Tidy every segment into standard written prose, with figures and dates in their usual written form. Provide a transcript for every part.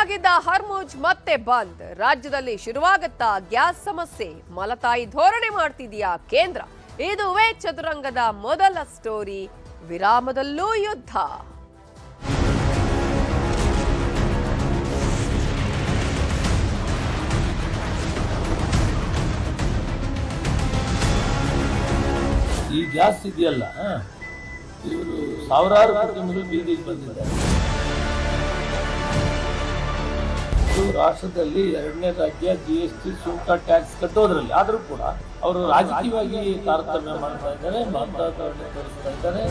ಆಗಿದ್ದ ಹರ್ಮುಜ್ ಮತ್ತೆ ಬಂದ್. ರಾಜ್ಯದಲ್ಲಿ ಶುರುವಾಗುತ್ತಾ ಗ್ಯಾಸ್ ಸಮಸ್ಯೆ. ಮಲತಾಯಿ ಧೋರಣೆ ಮಾಡ್ತಿದೆಯಾ ಕೇಂದ್ರ? ಇದುವೇ ಚದುರಂಗದ ಮೊದಲ ಸ್ಟೋರಿ. ವಿರಾಮದಲ್ಲೂ ಯುದ್ಧ. ಈ ಗ್ಯಾಸ್ ಇದೆಯಲ್ಲ, ಇವರು ಸಾವಿರಾರು ಕುಟುಂಬಗಳು ಬೀದಿಗೆ ಬಂದಿದ್ದಾರೆ. ರಾಷ್ಟ್ರದಲ್ಲಿ 2ನೇ ರಾಜ್ಯ GST ಸುಂಕ ಟ್ಯಾಕ್ಸ್ ಕಟ್ಟೋದ್ರಲ್ಲಿ, ಆದರೂ ಕೂಡ ಅವರು ರಾಜಕೀಯವಾಗಿ ತಾರತಮ್ಯ ಮಾಡ್ತಾ ಇದ್ದಾರೆ, ಮತದಾರರನ್ನು ತೋರಿಸ್ತಾ ಇದ್ದಾರೆ.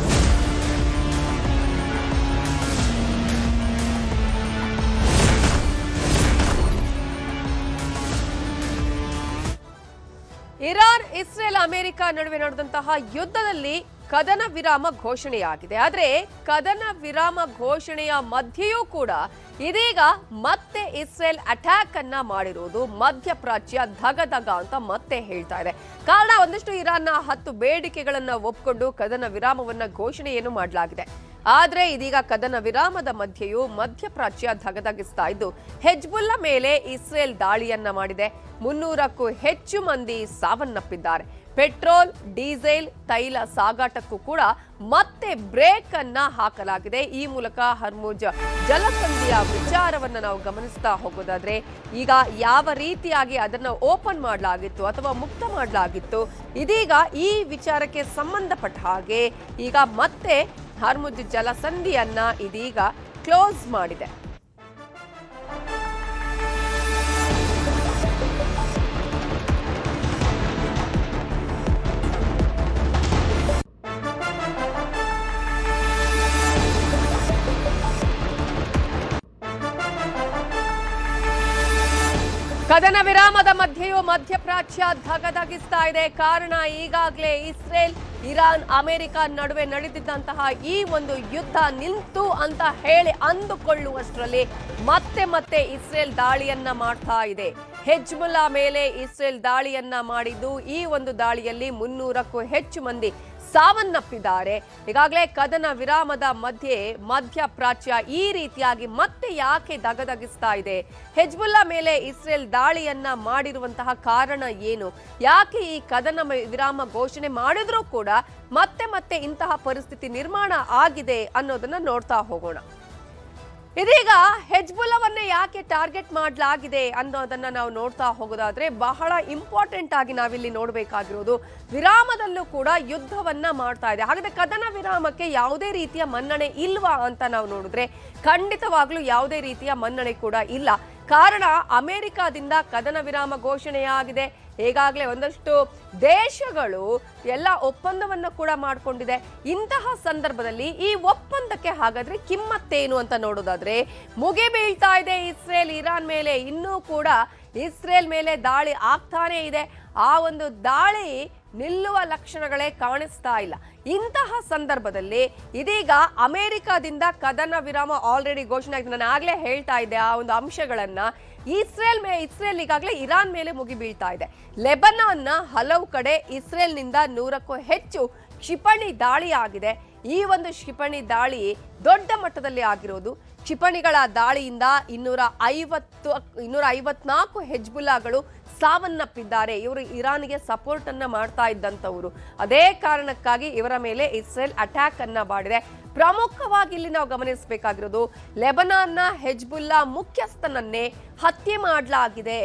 ಇರಾನ್, ಇಸ್ರೇಲ್, ಅಮೆರಿಕ ನಡುವೆ ನಡೆದಂತಹ ಯುದ್ಧದಲ್ಲಿ ಕದನ ವಿರಾಮ ಘೋಷಣೆಯಾಗಿದೆ. ಆದರೆ ಕದನ ವಿರಾಮ ಘೋಷಣೆಯ ಮಧ್ಯೆಯೂ ಕೂಡ ಇದೀಗ ಮತ್ತೆ ಇಸ್ರೇಲ್ ಅಟ್ಯಾಕ್ ಅನ್ನ ಮಾಡಿರುವುದು ಮಧ್ಯಪ್ರಾಚ್ಯ ಧಗಧಗ ಅಂತ ಮತ್ತೆ ಹೇಳ್ತಾ ಇದೆ. ಕಾರಣ ಒಂದಷ್ಟು ಇರಾನ್ನ 10 ಬೇಡಿಕೆಗಳನ್ನ ಒಪ್ಪಿಕೊಂಡು ಕದನ ವಿರಾಮವನ್ನ ಘೋಷಣೆಯನ್ನು ಮಾಡಲಾಗಿದೆ. ಆದ್ರೆ ಇದೀಗ ಕದನ ವಿರಾಮದ ಮಧ್ಯೆಯೂ ಮಧ್ಯಪ್ರಾಚ್ಯ ಧಗಧಗಿಸ್ತಾ ಇದ್ದು, ಹೆಜ್ಬುಲ್ಲಾ ಮೇಲೆ ಇಸ್ರೇಲ್ ದಾಳಿಯನ್ನ ಮಾಡಿದೆ. 300ಕ್ಕೂ ಹೆಚ್ಚು ಮಂದಿ ಸಾವನ್ನಪ್ಪಿದ್ದಾರೆ. ಪೆಟ್ರೋಲ್, ಡೀಸೆಲ್, ತೈಲ ಸಾಗಾಟಕ್ಕೂ ಕೂಡ ಮತ್ತೆ ಬ್ರೇಕ್ ಅನ್ನ ಹಾಕಲಾಗಿದೆ. ಈ ಮೂಲಕ ಹರ್ಮುಜ್ ಜಲಸಂಧಿಯ ವಿಚಾರವನ್ನ ನಾವು ಗಮನಿಸ್ತಾ ಹೋಗೋದಾದ್ರೆ, ಈಗ ಯಾವ ರೀತಿಯಾಗಿ ಅದನ್ನ ಓಪನ್ ಮಾಡಲಾಗಿತ್ತು ಅಥವಾ ಮುಕ್ತ ಮಾಡಲಾಗಿತ್ತು, ಇದೀಗ ಈ ವಿಚಾರಕ್ಕೆ ಸಂಬಂಧಪಟ್ಟ ಹಾಗೆ ಈಗ ಮತ್ತೆ ಹರ್ಮುಜ್ ಜಲಸಂಧಿಯನ್ನ ಇದೀಗ ಕ್ಲೋಸ್ ಮಾಡಿದೆ. ಕದನ ವಿರಾಮದ ಮಧ್ಯೆಯೂ ಮಧ್ಯಪ್ರಾಚ್ಯ ಧಗಧಗಿಸ್ತಾ ಇದೆ. ಕಾರಣ ಈಗಾಗಲೇ ಇಸ್ರೇಲ್, ಇರಾನ್, ಅಮೆರಿಕ ನಡುವೆ ನಡೆದಿದ್ದಂತಹ ಈ ಒಂದು ಯುದ್ಧ ನಿಂತು ಅಂತ ಹೇಳಿ ಅಂದುಕೊಳ್ಳುವಷ್ಟರಲ್ಲಿ ಮತ್ತೆ ಇಸ್ರೇಲ್ ದಾಳಿಯನ್ನ ಮಾಡ್ತಾ ಇದೆ. ಹೆಜ್ಬುಲ್ಲಾ ಮೇಲೆ ಇಸ್ರೇಲ್ ದಾಳಿಯನ್ನ ಮಾಡಿದ್ದು, ಈ ಒಂದು ದಾಳಿಯಲ್ಲಿ 300ಕ್ಕೂ ಹೆಚ್ಚು ಮಂದಿ ಸಾವನ್ನಪ್ಪಿದ್ದಾರೆ. ಈಗಾಗಲೇ ಕದನ ವಿರಾಮದ ಮಧ್ಯಪ್ರಾಚ್ಯ ಈ ರೀತಿಯಾಗಿ ಮತ್ತೆ ಯಾಕೆ ದಗದಗಿಸ್ತಾ ಇದೆ? ಹೆಜ್ಬುಲ್ಲಾ ಮೇಲೆ ಇಸ್ರೇಲ್ ದಾಳಿಯನ್ನ ಮಾಡಿರುವಂತಹ ಕಾರಣ ಏನು? ಯಾಕೆ ಈ ಕದನ ವಿರಾಮ ಘೋಷಣೆ ಮಾಡಿದ್ರೂ ಕೂಡ ಮತ್ತೆ ಇಂತಹ ಪರಿಸ್ಥಿತಿ ನಿರ್ಮಾಣ ಆಗಿದೆ ಅನ್ನೋದನ್ನ ನೋಡ್ತಾ ಹೋಗೋಣ. ಇದೀಗ ಹೆಜ್ಬುಲ್ಲಾವನ್ನೇ ಯಾಕೆ ಟಾರ್ಗೆಟ್ ಮಾಡಲಾಗಿದೆ ಅನ್ನೋದನ್ನ ನಾವು ನೋಡ್ತಾ ಹೋಗೋದಾದ್ರೆ, ಬಹಳ ಇಂಪಾರ್ಟೆಂಟ್ ಆಗಿ ನಾವಿಲ್ಲಿ ನೋಡಬೇಕಾಗಿರೋದು, ವಿರಾಮದಲ್ಲೂ ಕೂಡ ಯುದ್ಧವನ್ನ ಮಾಡ್ತಾ ಇದೆ. ಹಾಗಾದ್ರೆ ಕದನ ವಿರಾಮಕ್ಕೆ ಯಾವುದೇ ರೀತಿಯ ಮನ್ನಣೆ ಇಲ್ವಾ ಅಂತ ನಾವು ನೋಡಿದ್ರೆ, ಖಂಡಿತವಾಗ್ಲೂ ಯಾವುದೇ ರೀತಿಯ ಮನ್ನಣೆ ಕೂಡ ಇಲ್ಲ. ಕಾರಣ ಅಮೆರಿಕಾದಿಂದ ಕದನ ವಿರಾಮ ಘೋಷಣೆಯಾಗಿದೆ. ಈಗಾಗಲೇ ಒಂದಷ್ಟು ದೇಶಗಳು ಎಲ್ಲ ಒಪ್ಪಂದವನ್ನ ಕೂಡ ಮಾಡಿಕೊಂಡಿದೆ. ಇಂತಹ ಸಂದರ್ಭದಲ್ಲಿ ಈ ಒಪ್ಪಂದಕ್ಕೆ ಹಾಗಾದ್ರೆ ಕಿಮ್ಮತ್ತೇನು ಅಂತ ನೋಡೋದಾದ್ರೆ, ಮುಗಿ ಬೀಳ್ತಾ ಇದೆ ಇಸ್ರೇಲ್ ಇರಾನ್ ಮೇಲೆ. ಇನ್ನೂ ಕೂಡ ಇಸ್ರೇಲ್ ಮೇಲೆ ದಾಳಿ ಆಗ್ತಾನೇ ಇದೆ. ಆ ಒಂದು ದಾಳಿ ನಿಲ್ಲುವ ಲಕ್ಷಣಗಳೇ ಕಾಣಿಸ್ತಾ ಇಲ್ಲ. ಇಂತಹ ಸಂದರ್ಭದಲ್ಲಿ ಇದೀಗ ಅಮೆರಿಕಾದಿಂದ ಕದನ ವಿರಾಮ ಆಲ್ರೆಡಿ ಘೋಷಣೆ ಆಗಿದೆ. ನಾನು ಆಗ್ಲೇ ಹೇಳ್ತಾ ಇದ್ದೆ ಆ ಒಂದು ಅಂಶಗಳನ್ನ. ಇಸ್ರೇಲ್ ಈಗಾಗಲೇ ಇರಾನ್ ಮೇಲೆ ಮುಗಿ ಬೀಳ್ತಾ ಇದೆ. ಲೆಬನಾನ್ನ ಹಲವು ಕಡೆ ಇಸ್ರೇಲ್ನಿಂದ 100ಕ್ಕೂ ಹೆಚ್ಚು ಕ್ಷಿಪಣಿ ದಾಳಿ ಆಗಿದೆ. ಈ ಒಂದು ಕ್ಷಿಪಣಿ ದಾಳಿ ದೊಡ್ಡ ಮಟ್ಟದಲ್ಲಿ ಆಗಿರೋದು. ಕ್ಷಿಪಣಿಗಳ ದಾಳಿಯಿಂದ 254 ಹೆಜ್ಬುಲ್ಲಾಗಳು ಸಾವನ್ನಪ್ಪಿದ್ದಾರೆ. ಇವರು ಇರಾನ್ಗೆ ಸಪೋರ್ಟ್ ಅನ್ನ ಮಾಡ್ತಾ ಇದ್ದಂಥವ್ರು. ಅದೇ ಕಾರಣಕ್ಕಾಗಿ ಇವರ ಮೇಲೆ ಇಸ್ರೇಲ್ ಅಟ್ಯಾಕ್ ಅನ್ನ ಮಾಡಿದೆ. ಪ್ರಮುಖವಾಗಿ ಇಲ್ಲಿ ನಾವು ಗಮನಿಸಬೇಕಾಗಿರೋದು, ಲೆಬನಾನ್ನ ಹೆಜ್ಬುಲ್ಲಾ ಮುಖ್ಯಸ್ಥನನ್ನೇ ಹತ್ಯೆ ಮಾಡಲಾಗಿದೆ.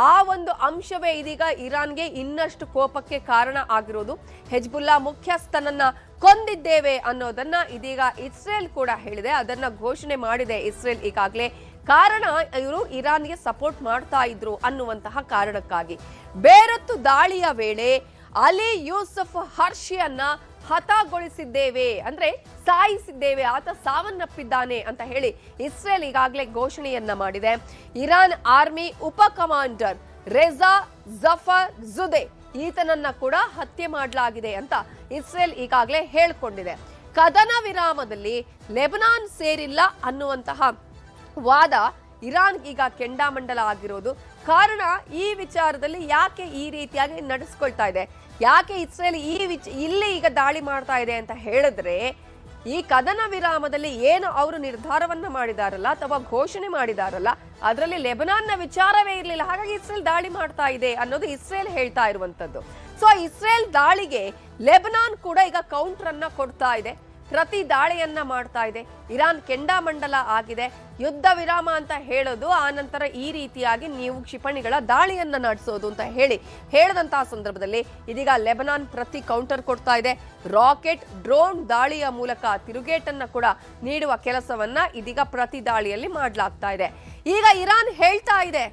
ಆ ಒಂದು ಅಂಶವೇ ಇದೀಗ ಇರಾನ್ಗೆ ಇನ್ನಷ್ಟು ಕೋಪಕ್ಕೆ ಕಾರಣ ಆಗಿರೋದು. ಹೆಜ್ಬುಲ್ಲಾ ಮುಖ್ಯಸ್ಥನನ್ನ ಕೊಂದಿದ್ದೇವೆ ಅನ್ನೋದನ್ನ ಇದೀಗ ಇಸ್ರೇಲ್ ಕೂಡ ಹೇಳಿದೆ. ಅದನ್ನ ಘೋಷಣೆ ಮಾಡಿದೆ ಇಸ್ರೇಲ್ ಈಗಾಗಲೇ. ಕಾರಣ ಇವರು ಇರಾನ್ಗೆ ಸಪೋರ್ಟ್ ಮಾಡ್ತಾ ಇದ್ರು ಅನ್ನುವಂತಹ ಕಾರಣಕ್ಕಾಗಿ. ಬೇರೊತ್ತು ದಾಳಿಯ ವೇಳೆ ಅಲಿ ಯೂಸುಫ್ ಹರ್ಷಿಯನ್ನ ಹತಗೊಳಿಸಿದ್ದೇವೆ, ಅಂದ್ರೆ ಸಾಯಿಸಿದ್ದೇವೆ, ಆತ ಸಾವನ್ನಪ್ಪಿದ್ದಾನೆ ಅಂತ ಹೇಳಿ ಇಸ್ರೇಲ್ ಈಗಾಗಲೇ ಘೋಷಣೆಯನ್ನ ಮಾಡಿದೆ. ಇರಾನ್ ಆರ್ಮಿ ಉಪ ಕಮಾಂಡರ್ ರೆಜಾ ಜಫರ್ ಜುದೆ ಈತನನ್ನ ಕೂಡ ಹತ್ಯೆ ಮಾಡಲಾಗಿದೆ ಅಂತ ಇಸ್ರೇಲ್ ಈಗಾಗಲೇ ಹೇಳ್ಕೊಂಡಿದೆ. ಕದನ ವಿರಾಮದಲ್ಲಿ ಲೆಬನಾನ್ ಸೇರಿಲ್ಲ ಅನ್ನುವಂತಹ ವಾದ ಇರಾನ್ ಈಗ ಕೆಂಡಾಮಂಡಲ ಆಗಿರೋದು. ಕಾರಣ ಈ ವಿಚಾರದಲ್ಲಿ ಯಾಕೆ ಈ ರೀತಿಯಾಗಿ ನಡೆಸ್ಕೊಳ್ತಾ ಇದೆ, ಯಾಕೆ ಇಸ್ರೇಲ್ ಇಲ್ಲಿ ಈಗ ದಾಳಿ ಮಾಡ್ತಾ ಇದೆ ಅಂತ ಹೇಳಿದ್ರೆ, ಈ ಕದನ ವಿರಾಮದಲ್ಲಿ ಏನು ಅವರು ನಿರ್ಧಾರವನ್ನ ಮಾಡಿದಾರಲ್ಲ ಅಥವಾ ಘೋಷಣೆ ಮಾಡಿದಾರಲ್ಲ ಅದರಲ್ಲಿ ಲೆಬನಾನ್ನ ವಿಚಾರವೇ ಇರಲಿಲ್ಲ. ಹಾಗಾಗಿ ಇಸ್ರೇಲ್ ದಾಳಿ ಮಾಡ್ತಾ ಇದೆ ಅನ್ನೋದು ಇಸ್ರೇಲ್ ಹೇಳ್ತಾ ಇರುವಂತದ್ದು. ಸೊ ಇಸ್ರೇಲ್ ದಾಳಿಗೆ ಲೆಬನಾನ್ ಕೂಡ ಈಗ ಕೌಂಟರ್ ಅನ್ನ ಕೊಡ್ತಾ ಇದೆ, ಪ್ರತಿ ದಾಳಿಯನ್ನ ಮಾಡ್ತಾ ಇದೆ. ಇರಾನ್ ಕೆಂಡಾಮಂಡಲ ಆಗಿದೆ, ಯುದ್ಧ ವಿರಾಮ ಅಂತ ಹೇಳೋದು, ಆ ನಂತರ ಈ ರೀತಿಯಾಗಿ ನೀವು ಕ್ಷಿಪಣಿಗಳ ದಾಳಿಯನ್ನ ನಡೆಸೋದು ಅಂತ ಹೇಳಿದಂತಹ ಸಂದರ್ಭದಲ್ಲಿ ಇದೀಗ ಲೆಬನಾನ್ ಪ್ರತಿ ಕೌಂಟರ್ ಕೊಡ್ತಾ ಇದೆ. ರಾಕೆಟ್ ಡ್ರೋನ್ ದಾಳಿಯ ಮೂಲಕ ತಿರುಗೇಟನ್ನ ಕೂಡ ನೀಡುವ ಕೆಲಸವನ್ನ ಇದೀಗ ಪ್ರತಿ ದಾಳಿಯಲ್ಲಿ ಮಾಡಲಾಗ್ತಾ ಇದೆ. ಈಗ ಇರಾನ್ ಹೇಳ್ತಾ ಇದೆ,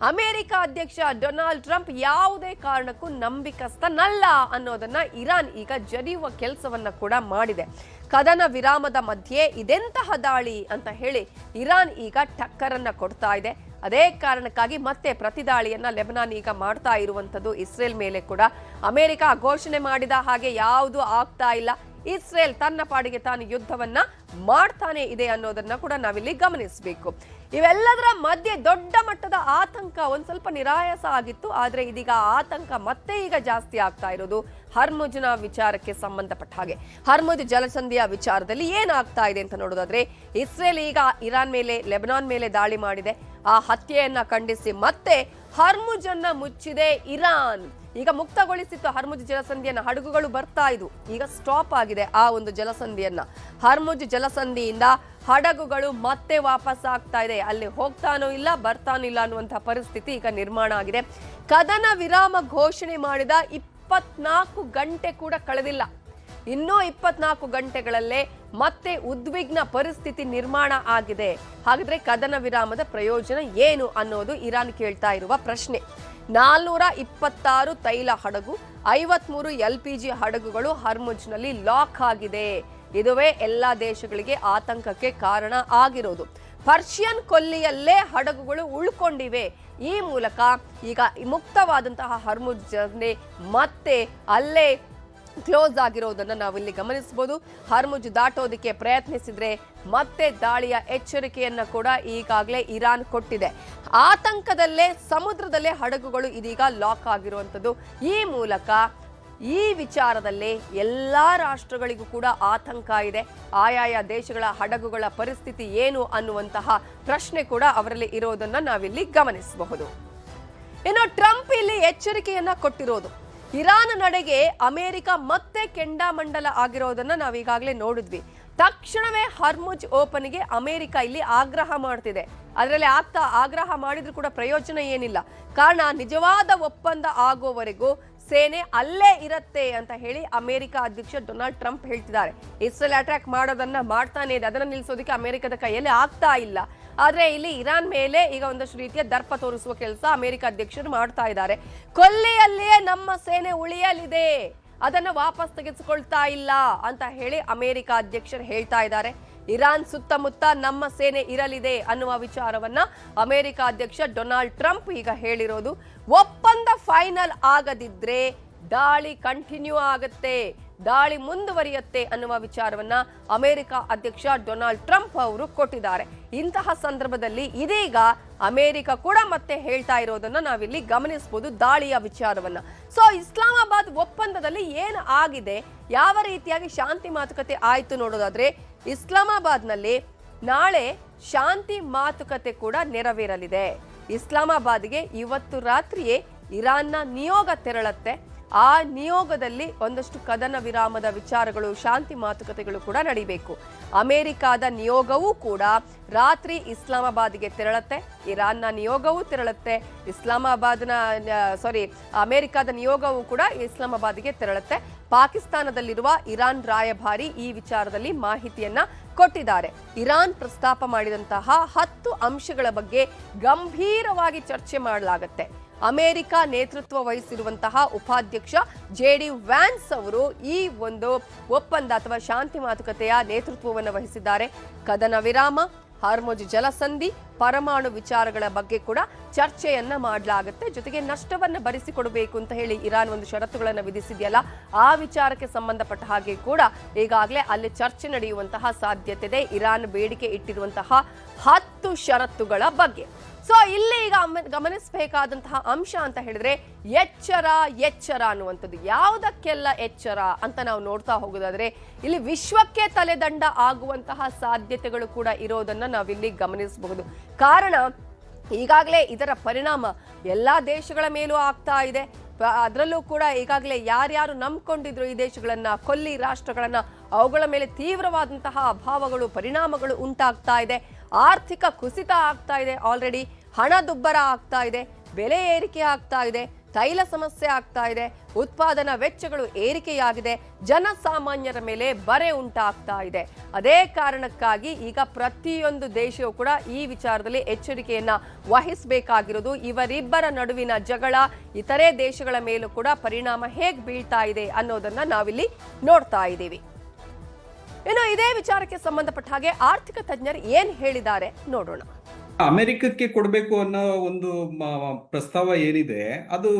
ಅಮೆರಿಕ ಅಧ್ಯಕ್ಷ ಡೊನಾಲ್ಡ್ ಟ್ರಂಪ್ ಯಾವುದೇ ಕಾರಣಕ್ಕೂ ನಂಬಿಕಸ್ಥನಲ್ಲ ಅನ್ನೋದನ್ನ ಇರಾನ್ ಈಗ ಜರಿಯುವ ಕೆಲಸವನ್ನ ಕೂಡ ಮಾಡಿದೆ. ಕದನ ವಿರಾಮದ ಮಧ್ಯೆ ಇದೆಂತಹ ದಾಳಿ ಅಂತ ಹೇಳಿ ಇರಾನ್ ಈಗ ಟಕ್ಕರನ್ನ ಕೊಡ್ತಾ ಇದೆ. ಅದೇ ಕಾರಣಕ್ಕಾಗಿ ಮತ್ತೆ ಪ್ರತಿದಾಳಿಯನ್ನ ಲೆಬನಾನ್ ಈಗ ಮಾಡ್ತಾ ಇರುವಂತದ್ದು ಇಸ್ರೇಲ್ ಮೇಲೆ ಕೂಡ. ಅಮೆರಿಕ ಘೋಷಣೆ ಮಾಡಿದ ಹಾಗೆ ಯಾವುದು ಆಗ್ತಾ ಇಲ್ಲ. ಇಸ್ರೇಲ್ ತನ್ನ ಪಾಡಿಗೆ ತಾನು ಯುದ್ಧವನ್ನ ಮಾಡ್ತಾನೆ ಇದೆ ಅನ್ನೋದನ್ನ ಕೂಡ ನಾವಿಲ್ಲಿ ಗಮನಿಸಬೇಕು. ಇವೆಲ್ಲದರ ಮಧ್ಯೆ ದೊಡ್ಡ ಮಟ್ಟದ ಆತಂಕ ಒಂದ್ ಸ್ವಲ್ಪ ನಿರಾಯಾಸ ಆಗಿತ್ತು, ಆದ್ರೆ ಇದೀಗ ಆತಂಕ ಮತ್ತೆ ಈಗ ಜಾಸ್ತಿ ಆಗ್ತಾ ಇರೋದು ಹರ್ಮುಜ್ನ ವಿಚಾರಕ್ಕೆ ಸಂಬಂಧಪಟ್ಟ ಹಾಗೆ. ಹರ್ಮುಜ್ ಜಲಸಂಧಿಯ ವಿಚಾರದಲ್ಲಿ ಏನಾಗ್ತಾ ಇದೆ ಅಂತ ನೋಡೋದಾದ್ರೆ, ಇಸ್ರೇಲ್ ಈಗ ಇರಾನ್ ಮೇಲೆ ಲೆಬನಾನ್ ಮೇಲೆ ದಾಳಿ ಮಾಡಿದೆ. ಆ ಹತ್ಯೆಯನ್ನ ಖಂಡಿಸಿ ಮತ್ತೆ ಹರ್ಮುಜ್ ಅನ್ನ ಮುಚ್ಚಿದೆ ಇರಾನ್. ಈಗ ಮುಕ್ತಗೊಳಿಸಿತ್ತು ಹರ್ಮುಜ್ ಜಲಸಂಧಿಯನ್ನ, ಹಡಗುಗಳು ಬರ್ತಾ ಇದ್ವು, ಈಗ ಸ್ಟಾಪ್ ಆಗಿದೆ ಆ ಒಂದು ಜಲಸಂಧಿಯನ್ನ. ಹರ್ಮುಜ್ ಜಲಸಂಧಿಯಿಂದ ಹಡಗುಗಳು ಮತ್ತೆ ವಾಪಸ್ ಆಗ್ತಾ ಇದೆ, ಅಲ್ಲಿ ಹೋಗ್ತಾನೂ ಇಲ್ಲ ಬರ್ತಾನೂ ಇಲ್ಲ ಅನ್ನುವಂತಹ ಪರಿಸ್ಥಿತಿ ಈಗ ನಿರ್ಮಾಣ ಆಗಿದೆ. ಕದನ ವಿರಾಮ ಘೋಷಣೆ ಮಾಡಿದ 24 ಗಂಟೆ ಕೂಡ ಕಳೆದಿಲ್ಲ, ಇನ್ನೂ 24 ಗಂಟೆಗಳಲ್ಲೇ ಮತ್ತೆ ಉದ್ವಿಗ್ನ ಪರಿಸ್ಥಿತಿ ನಿರ್ಮಾಣ ಆಗಿದೆ. ಹಾಗಾದ್ರೆ ಕದನ ವಿರಾಮದ ಪ್ರಯೋಜನ ಏನು ಅನ್ನೋದು ಇರಾನ್ ಕೇಳ್ತಾ ಇರುವ ಪ್ರಶ್ನೆ. 426 ತೈಲ ಹಡಗು, 53 LPG ಹಡಗುಗಳು ಹರ್ಮುಜ್ನಲ್ಲಿ ಲಾಕ್ ಆಗಿದೆ. ಇದುವೇ ಎಲ್ಲಾ ದೇಶಗಳಿಗೆ ಆತಂಕಕ್ಕೆ ಕಾರಣ ಆಗಿರೋದು. ಪರ್ಷಿಯನ್ ಕೊಲ್ಲಿಯಲ್ಲೇ ಹಡಗುಗಳು ಉಳ್ಕೊಂಡಿವೆ. ಈ ಮೂಲಕ ಈಗ ಮುಕ್ತವಾದಂತಹ ಹರ್ಮುಜ್ ಮತ್ತೆ ಅಲ್ಲೇ ಕ್ಲೋಸ್ ಆಗಿರೋದನ್ನ ನಾವಿಲ್ಲಿ ಗಮನಿಸಬಹುದು. ಹರ್ಮುಜ್ ದಾಟೋದಕ್ಕೆ ಪ್ರಯತ್ನಿಸಿದ್ರೆ ಮತ್ತೆ ದಾಳಿಯ ಎಚ್ಚರಿಕೆಯನ್ನ ಕೂಡ ಈಗಾಗಲೇ ಇರಾನ್ ಕೊಟ್ಟಿದೆ. ಆತಂಕದಲ್ಲೇ ಸಮುದ್ರದಲ್ಲೇ ಹಡಗುಗಳು ಇದೀಗ ಲಾಕ್ ಆಗಿರುವಂತದ್ದು. ಈ ಮೂಲಕ ಈ ವಿಚಾರದಲ್ಲಿ ಎಲ್ಲಾ ರಾಷ್ಟ್ರಗಳಿಗೂ ಕೂಡ ಆತಂಕ ಇದೆ. ಆಯಾಯ ದೇಶಗಳ ಹಡಗುಗಳ ಪರಿಸ್ಥಿತಿ ಏನು ಅನ್ನುವಂತಹ ಪ್ರಶ್ನೆ ಕೂಡ ಅವರಲ್ಲಿ ಇರೋದನ್ನ ನಾವಿಲ್ಲಿ ಗಮನಿಸಬಹುದು. ಇನ್ನು ಟ್ರಂಪ್ ಇಲ್ಲಿ ಎಚ್ಚರಿಕೆಯನ್ನ ಕೊಟ್ಟಿರೋದು, ಇರಾನ್ ನಡೆಗೆ ಅಮೆರಿಕ ಮತ್ತೆ ಕೆಂಡಾಮಂಡಲ ಆಗಿರೋದನ್ನ ನಾವೀಗಾಗಲೇ ನೋಡಿದ್ವಿ. ತಕ್ಷಣವೇ ಹರ್ಮುಜ್ ಓಪನ್ಗೆ ಅಮೆರಿಕ ಇಲ್ಲಿ ಆಗ್ರಹ ಮಾಡ್ತಿದೆ. ಅದರಲ್ಲಿ ಆಗ್ರಹ ಮಾಡಿದ್ರು ಕೂಡ ಪ್ರಯೋಜನ ಏನಿಲ್ಲ. ಕಾರಣ ನಿಜವಾದ ಒಪ್ಪಂದ ಆಗೋವರೆಗೂ ಸೇನೆ ಅಲ್ಲೇ ಇರುತ್ತೆ ಅಂತ ಹೇಳಿ ಅಮೆರಿಕ ಅಧ್ಯಕ್ಷ ಡೊನಾಲ್ಡ್ ಟ್ರಂಪ್ ಹೇಳ್ತಿದ್ದಾರೆ. ಇಸ್ರೇಲ್ ಅಟ್ಯಾಕ್ ಮಾಡೋದನ್ನ ಮಾಡ್ತಾನೆ ಇದೆ, ಅದನ್ನ ನಿಲ್ಲಿಸೋದಕ್ಕೆ ಅಮೆರಿಕದ ಕೈಯಲ್ಲಿ ಆಗ್ತಾ ಇಲ್ಲ. ಆದ್ರೆ ಇಲ್ಲಿ ಇರಾನ್ ಮೇಲೆ ಈಗ ಒಂದಷ್ಟು ರೀತಿಯ ದರ್ಪ ತೋರಿಸುವ ಕೆಲಸ ಅಮೆರಿಕ ಅಧ್ಯಕ್ಷರು ಮಾಡ್ತಾ ಇದ್ದಾರೆ. ಕೊಲ್ಲಿಯಲ್ಲಿಯೇ ನಮ್ಮ ಸೇನೆ ಉಳಿಯಲಿದೆ, ಅದನ್ನು ವಾಪಸ್ ತೆಗೆದುಕೊಳ್ತಾ ಇಲ್ಲ ಅಂತ ಹೇಳಿ ಅಮೆರಿಕ ಅಧ್ಯಕ್ಷರು ಹೇಳ್ತಾ ಇದ್ದಾರೆ. ಇರಾನ್ ಸುತ್ತಮುತ್ತ ನಮ್ಮ ಸೇನೆ ಇರಲಿದೆ ಅನ್ನುವ ವಿಚಾರವನ್ನ ಅಮೆರಿಕ ಅಧ್ಯಕ್ಷ ಡೊನಾಲ್ಡ್ ಟ್ರಂಪ್ ಈಗ ಹೇಳಿರೋದು. ಒಪ್ಪಂದ ಫೈನಲ್ ಆಗದಿದ್ರೆ ದಾಳಿ ಕಂಟಿನ್ಯೂ ಆಗುತ್ತೆ, ದಾಳಿ ಮುಂದುವರಿಯುತ್ತೆ ಅನ್ನುವ ವಿಚಾರವನ್ನ ಅಮೆರಿಕ ಅಧ್ಯಕ್ಷ ಡೊನಾಲ್ಡ್ ಟ್ರಂಪ್ ಅವರು ಕೊಟ್ಟಿದ್ದಾರೆ. ಇಂತಹ ಸಂದರ್ಭದಲ್ಲಿ ಇದೀಗ ಅಮೆರಿಕ ಕೂಡ ಮತ್ತೆ ಹೇಳ್ತಾ ಇರೋದನ್ನ ನಾವಿಲ್ಲಿ ಗಮನಿಸಬಹುದು, ದಾಳಿಯ ವಿಚಾರವನ್ನ. ಸೊ ಇಸ್ಲಾಮಾಬಾದ್ ಒಪ್ಪಂದದಲ್ಲಿ ಏನು ಆಗಿದೆ, ಯಾವ ರೀತಿಯಾಗಿ ಶಾಂತಿ ಮಾತುಕತೆ ಆಯ್ತು ನೋಡೋದಾದ್ರೆ, ಇಸ್ಲಾಮಾಬಾದ್ನಲ್ಲಿ ನಾಳೆ ಶಾಂತಿ ಮಾತುಕತೆ ಕೂಡ ನೆರವೇರಲಿದೆ. ಇಸ್ಲಾಮಾಬಾದ್ಗೆ ಇವತ್ತು ರಾತ್ರಿಯೇ ಇರಾನ್ನ ನಿಯೋಗ ತೆರಳತ್ತೆ. ಆ ನಿಯೋಗದಲ್ಲಿ ಒಂದಷ್ಟು ಕದನ ವಿರಾಮದ ವಿಚಾರಗಳು, ಶಾಂತಿ ಮಾತುಕತೆಗಳು ಕೂಡ ನಡೀಬೇಕು. ಅಮೆರಿಕಾದ ನಿಯೋಗವೂ ಕೂಡ ರಾತ್ರಿ ಇಸ್ಲಾಮಾಬಾದ್ಗೆ ತೆರಳತ್ತೆ, ಇರಾನ್ನ ನಿಯೋಗವೂ ತೆರಳುತ್ತೆ. ಅಮೆರಿಕಾದ ನಿಯೋಗವೂ ಕೂಡ ಇಸ್ಲಾಮಾಬಾದ್ಗೆ ತೆರಳುತ್ತೆ. ಪಾಕಿಸ್ತಾನದಲ್ಲಿರುವ ಇರಾನ್ ರಾಯಭಾರಿ ಈ ವಿಚಾರದಲ್ಲಿ ಮಾಹಿತಿಯನ್ನ ಕೊಟ್ಟಿದ್ದಾರೆ. ಇರಾನ್ ಪ್ರಸ್ತಾಪ ಮಾಡಿದಂತಹ 10 ಅಂಶಗಳ ಬಗ್ಗೆ ಗಂಭೀರವಾಗಿ ಚರ್ಚೆ ಮಾಡಲಾಗುತ್ತೆ. ಅಮೆರಿಕ ನೇತೃತ್ವ ವಹಿಸಿರುವಂತಹ ಉಪಾಧ್ಯಕ್ಷ JD ವ್ಯಾನ್ಸ್ ಅವರು ಈ ಒಂದು ಒಪ್ಪಂದ ಅಥವಾ ಶಾಂತಿ ಮಾತುಕತೆಯ ನೇತೃತ್ವವನ್ನು ವಹಿಸಿದ್ದಾರೆ. ಕದನ ವಿರಾಮ, ಹರ್ಮುಜ್ ಜಲಸಂಧಿ, ಪರಮಾಣು ವಿಚಾರಗಳ ಬಗ್ಗೆ ಕೂಡ ಚರ್ಚೆಯನ್ನ ಮಾಡಲಾಗುತ್ತೆ. ಜೊತೆಗೆ ನಷ್ಟವನ್ನ ಭರಿಸಿಕೊಡಬೇಕು ಅಂತ ಹೇಳಿ ಇರಾನ್ ಒಂದು ಷರತ್ತುಗಳನ್ನು ವಿಧಿಸಿದೆಯಲ್ಲ, ಆ ವಿಚಾರಕ್ಕೆ ಸಂಬಂಧಪಟ್ಟ ಹಾಗೆ ಕೂಡ ಈಗಾಗಲೇ ಅಲ್ಲಿ ಚರ್ಚೆ ನಡೆಯುವಂತಹ ಸಾಧ್ಯತೆ ಇದೆ, ಇರಾನ್ ಬೇಡಿಕೆ ಇಟ್ಟಿರುವಂತಹ 10 ಷರತ್ತುಗಳ ಬಗ್ಗೆ. ಸೊ ಇಲ್ಲಿ ಈಗ ಗಮನಿಸಬೇಕಾದಂತಹ ಅಂಶ ಅಂತ ಹೇಳಿದ್ರೆ ಎಚ್ಚರ ಎಚ್ಚರ ಅನ್ನುವಂಥದ್ದು. ಯಾವುದಕ್ಕೆಲ್ಲ ಎಚ್ಚರ ಅಂತ ನಾವು ನೋಡ್ತಾ ಹೋಗೋದಾದ್ರೆ ಇಲ್ಲಿ ವಿಶ್ವಕ್ಕೆ ತಲೆದಂಡ ಆಗುವಂತಹ ಸಾಧ್ಯತೆಗಳು ಕೂಡ ಇರೋದನ್ನ ನಾವಿಲ್ಲಿ ಗಮನಿಸಬಹುದು. ಕಾರಣ ಈಗಾಗಲೇ ಇದರ ಪರಿಣಾಮ ಎಲ್ಲಾ ದೇಶಗಳ ಮೇಲೂ ಆಗ್ತಾ ಇದೆ. ಅದರಲ್ಲೂ ಕೂಡ ಈಗಾಗಲೇ ಯಾರ್ಯಾರು ನಂಬ್ಕೊಂಡಿದ್ರು ಈ ದೇಶಗಳನ್ನ, ಕೊಲ್ಲಿ ರಾಷ್ಟ್ರಗಳನ್ನ, ಅವುಗಳ ಮೇಲೆ ತೀವ್ರವಾದಂತಹ ಅಭಾವಗಳು, ಪರಿಣಾಮಗಳು ಉಂಟಾಗ್ತಾ ಇದೆ. ಆರ್ಥಿಕ ಕುಸಿತ ಆಗ್ತಾ ಇದೆ, ಆಲ್ರೆಡಿ ಹಣದುಬ್ಬರ ಆಗ್ತಾ ಇದೆ, ಬೆಲೆ ಏರಿಕೆ ಆಗ್ತಾ ಇದೆ, ತೈಲ ಸಮಸ್ಯೆ ಆಗ್ತಾ ಇದೆ, ಉತ್ಪಾದನಾ ವೆಚ್ಚಗಳು ಏರಿಕೆಯಾಗಿದೆ, ಜನಸಾಮಾನ್ಯರ ಮೇಲೆ ಬರೆ ಉಂಟಾಗ್ತಾ ಇದೆ. ಅದೇ ಕಾರಣಕ್ಕಾಗಿ ಈಗ ಪ್ರತಿಯೊಂದು ದೇಶವೂ ಕೂಡ ಈ ವಿಚಾರದಲ್ಲಿ ಎಚ್ಚರಿಕೆಯನ್ನ ವಹಿಸಬೇಕಾಗಿರೋದು. ಇವರಿಬ್ಬರ ನಡುವಿನ ಜಗಳ ಇತರೆ ದೇಶಗಳ ಮೇಲೂ ಕೂಡ ಪರಿಣಾಮ ಹೇಗೆ ಬೀಳ್ತಾ ಇದೆ ಅನ್ನೋದನ್ನ ನಾವಿಲ್ಲಿ ನೋಡ್ತಾ ಇದ್ದೀವಿ. ಇನ್ನು ಇದೇ ವಿಚಾರಕ್ಕೆ ಸಂಬಂಧಪಟ್ಟ ಹಾಗೆ ಆರ್ಥಿಕ ತಜ್ಞರು ಏನ್ ಹೇಳಿದ್ದಾರೆ ನೋಡೋಣ. ಅಮೆರಿಕಕ್ಕೆ ಕೊಡಬೇಕು ಅನ್ನೋ ಒಂದು ಪ್ರಸ್ತಾವ ಏನಿದೆ ಅದು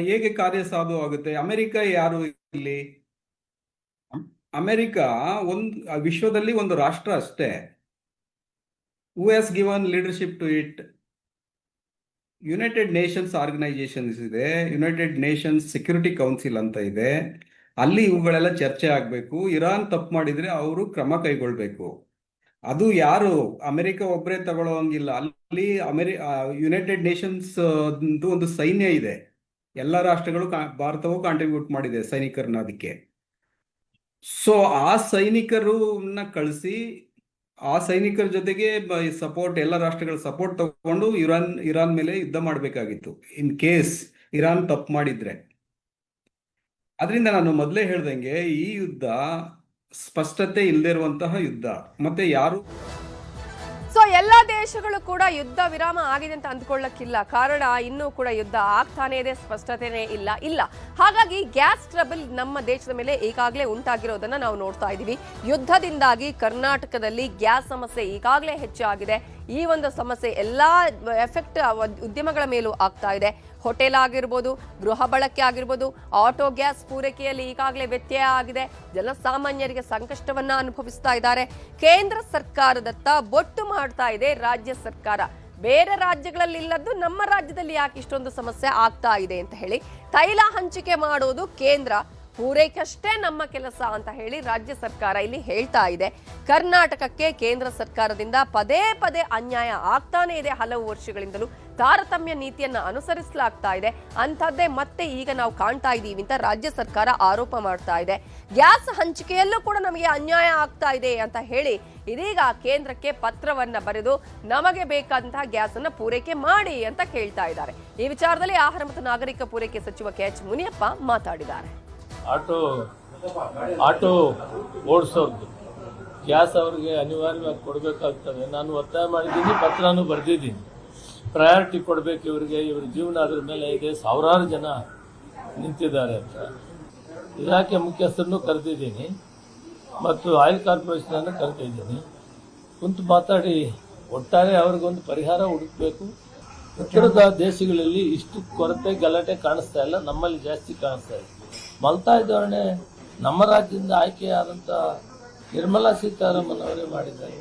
ಹೇಗೆ ಕಾರ್ಯಸಾಧು ಆಗುತ್ತೆ? ಅಮೆರಿಕ ಯಾರು ಇಲ್ಲಿ? ಅಮೆರಿಕ ವಿಶ್ವದಲ್ಲಿ ಒಂದು ರಾಷ್ಟ್ರ ಅಷ್ಟೇ. Who has given leadership to it? United Nations organisations ಇದೆ, ಯುನೈಟೆಡ್ ನೇಷನ್ಸ್ ಸೆಕ್ಯೂರಿಟಿ ಕೌನ್ಸಿಲ್ ಅಂತ ಇದೆ. ಅಲ್ಲಿ ಇವುಗಳೆಲ್ಲ ಚರ್ಚೆ ಆಗಬೇಕು. ಇರಾನ್ ತಪ್ಪು ಮಾಡಿದ್ರೆ ಅವರು ಕ್ರಮ ಕೈಗೊಳ್ಬೇಕು. ಅದು ಯಾರು ಅಮೆರಿಕ ಒಬ್ಬರೇ ತಗೊಳ್ಳೋಂಗಿಲ್ಲ. ಅಲ್ಲಿ ಯುನೈಟೆಡ್ ನೇಷನ್ಸ್ ಒಂದು ಸೈನ್ಯ ಇದೆ. ಎಲ್ಲ ರಾಷ್ಟ್ರಗಳು, ಭಾರತವೂ ಕಾಂಟ್ರಿಬ್ಯೂಟ್ ಮಾಡಿದೆ ಸೈನಿಕರನ್ನ ಅದಕ್ಕೆ. ಸೊ ಆ ಸೈನಿಕರನ್ನ ಕಳಿಸಿ ಆ ಸೈನಿಕರ ಜೊತೆಗೆ ಸಪೋರ್ಟ್, ಎಲ್ಲ ರಾಷ್ಟ್ರಗಳ ಸಪೋರ್ಟ್ ತಗೊಂಡು ಇರಾನ್ ಮೇಲೆ ಯುದ್ಧ ಮಾಡಬೇಕಾಗಿತ್ತು ಇನ್ ಕೇಸ್ ಇರಾನ್ ತಪ್ಪು ಮಾಡಿದ್ರೆ. ಅದರಿಂದ ನಾನು ಮೊದಲೇ ಹೇಳ್ದಂಗೆ ಈ ಯುದ್ಧ ಸ್ಪಷ್ಟತೆ ಇಲ್ಲದೆ ಇರುವಂತಹ ಯುದ್ಧ. ಮತ್ತೆ ಯಾರು ಸೊ ಎಲ್ಲಾ ದೇಶಗಳು ಕೂಡ ಯುದ್ಧ ವಿರಾಮ ಆಗಿದೆ ಅಂತ ಅಂದ್ಕೊಳ್ಳಕ್ಕಿಲ್ಲ. ಕಾರಣ ಇನ್ನೂ ಕೂಡ ಯುದ್ಧ ಆಗ್ತಾನೆ ಇದೆ, ಸ್ಪಷ್ಟತೆನೇ ಇಲ್ಲ. ಹಾಗಾಗಿ ಗ್ಯಾಸ್ ಟ್ರಬಲ್ ನಮ್ಮ ದೇಶದ ಮೇಲೆ ಈಗಾಗಲೇ ಉಂಟಾಗಿರೋದನ್ನ ನಾವು ನೋಡ್ತಾ ಇದ್ದೀವಿ. ಯುದ್ಧದಿಂದಾಗಿ ಕರ್ನಾಟಕದಲ್ಲಿ ಗ್ಯಾಸ್ ಸಮಸ್ಯೆ ಈಗಾಗಲೇ ಹೆಚ್ಚಾಗಿದೆ. ಈ ಒಂದು ಸಮಸ್ಯೆ ಎಲ್ಲಾ ಎಫೆಕ್ಟ್ ಉದ್ಯಮಗಳ ಮೇಲೂ ಆಗ್ತಾ ಇದೆ. ಹೋಟೆಲ್ ಆಗಿರ್ಬೋದು, ಗೃಹ ಬಳಕೆ ಆಗಿರ್ಬೋದು, ಆಟೋ ಗ್ಯಾಸ್ ಪೂರೈಕೆಯಲ್ಲಿ ಈಗಾಗಲೇ ವ್ಯತ್ಯಯ ಆಗಿದೆ. ಜನಸಾಮಾನ್ಯರಿಗೆ ಸಂಕಷ್ಟವನ್ನ ಅನುಭವಿಸ್ತಾ ಇದ್ದಾರೆ. ಕೇಂದ್ರ ಸರ್ಕಾರದತ್ತ ಬೊಟ್ಟು ಮಾಡ್ತಾ ಇದೆ ರಾಜ್ಯ ಸರ್ಕಾರ. ಬೇರೆ ರಾಜ್ಯಗಳಲ್ಲಿ ಇಲ್ಲದ್ದು ನಮ್ಮ ರಾಜ್ಯದಲ್ಲಿ ಯಾಕೆ ಇಷ್ಟೊಂದು ಸಮಸ್ಯೆ ಆಗ್ತಾ ಇದೆ ಅಂತ ಹೇಳಿ ತೈಲ ಹಂಚಿಕೆ ಮಾಡೋದು ಕೇಂದ್ರ, ಪೂರೈಕೆಯಷ್ಟೇ ನಮ್ಮ ಕೆಲಸ ಅಂತ ಹೇಳಿ ರಾಜ್ಯ ಸರ್ಕಾರ ಇಲ್ಲಿ ಹೇಳ್ತಾ ಇದೆ. ಕರ್ನಾಟಕಕ್ಕೆ ಕೇಂದ್ರ ಸರ್ಕಾರದಿಂದ ಪದೇ ಪದೇ ಅನ್ಯಾಯ ಆಗ್ತಾನೆ ಇದೆ. ಹಲವು ವರ್ಷಗಳಿಂದಲೂ ತಾರತಮ್ಯ ನೀತಿಯನ್ನ ಅನುಸರಿಸಲಾಗ್ತಾ ಇದೆ. ಅಂಥದ್ದೇ ಮತ್ತೆ ಈಗ ನಾವು ಕಾಣ್ತಾ ಇದ್ದೀವಿ ಅಂತ ರಾಜ್ಯ ಸರ್ಕಾರ ಆರೋಪ ಮಾಡ್ತಾ ಇದೆ. ಗ್ಯಾಸ್ ಹಂಚಿಕೆಯಲ್ಲೂ ಕೂಡ ನಮಗೆ ಅನ್ಯಾಯ ಆಗ್ತಾ ಇದೆ ಅಂತ ಹೇಳಿ ಇದೀಗ ಕೇಂದ್ರಕ್ಕೆ ಪತ್ರವನ್ನ ಬರೆದು ನಮಗೆ ಬೇಕಾದಂತಹ ಗ್ಯಾಸ್ ಅನ್ನ ಪೂರೈಕೆ ಮಾಡಿ ಅಂತ ಕೇಳ್ತಾ ಇದ್ದಾರೆ. ಈ ವಿಚಾರದಲ್ಲಿ ಆಹಾರ ಮತ್ತು ನಾಗರಿಕ ಪೂರೈಕೆ ಸಚಿವ KH ಮುನಿಯಪ್ಪ ಮಾತಾಡಿದ್ದಾರೆ. ಆಟೋ ಓಡಿಸೋದು ಗ್ಯಾಸ್ ಅವ್ರಿಗೆ ಅನಿವಾರ್ಯವಾಗಿ ಕೊಡಬೇಕಾಗ್ತದೆ. ನಾನು ಒತ್ತಾಯ ಮಾಡಿದ್ದೀನಿ, ಪತ್ರನೂ ಬರೆದಿದ್ದೀನಿ. ಪ್ರಯಾರಿಟಿ ಕೊಡಬೇಕು ಇವರಿಗೆ, ಇವ್ರ ಜೀವನ ಅದ್ರ ಮೇಲೆ ಇದೆ, ಸಾವಿರಾರು ಜನ ನಿಂತಿದ್ದಾರೆ ಅಂತ. ಇಲಾಖೆ ಮುಖ್ಯಸ್ಥರನ್ನು ಕರೆದಿದ್ದೀನಿ ಮತ್ತು ಆಯಿಲ್ ಕಾರ್ಪೊರೇಷನನ್ನು ಕರೆದಿದ್ದೀನಿ. ಕುಂತು ಮಾತಾಡಿ ಒಟ್ಟಾರೆ ಅವ್ರಿಗೊಂದು ಪರಿಹಾರ ಹುಡುಕಬೇಕು. ಉತ್ತರದ ದೇಶಗಳಲ್ಲಿ ಇಷ್ಟು ಕೊರತೆ ಗಲಾಟೆ ಕಾಣಿಸ್ತಾ ಇಲ್ಲ, ನಮ್ಮಲ್ಲಿ ಜಾಸ್ತಿ ಕಾಣಿಸ್ತಾ ಇದೆ. ಮಲ್ತಾಯಿ ಧೋರಣೆ ನಮ್ಮ ರಾಜ್ಯದಿಂದ ಆಯ್ಕೆಯಾದಂಥ ನಿರ್ಮಲಾ ಸೀತಾರಾಮನ್ ಅವರೇ ಮಾಡಿದ್ದಾರೆ.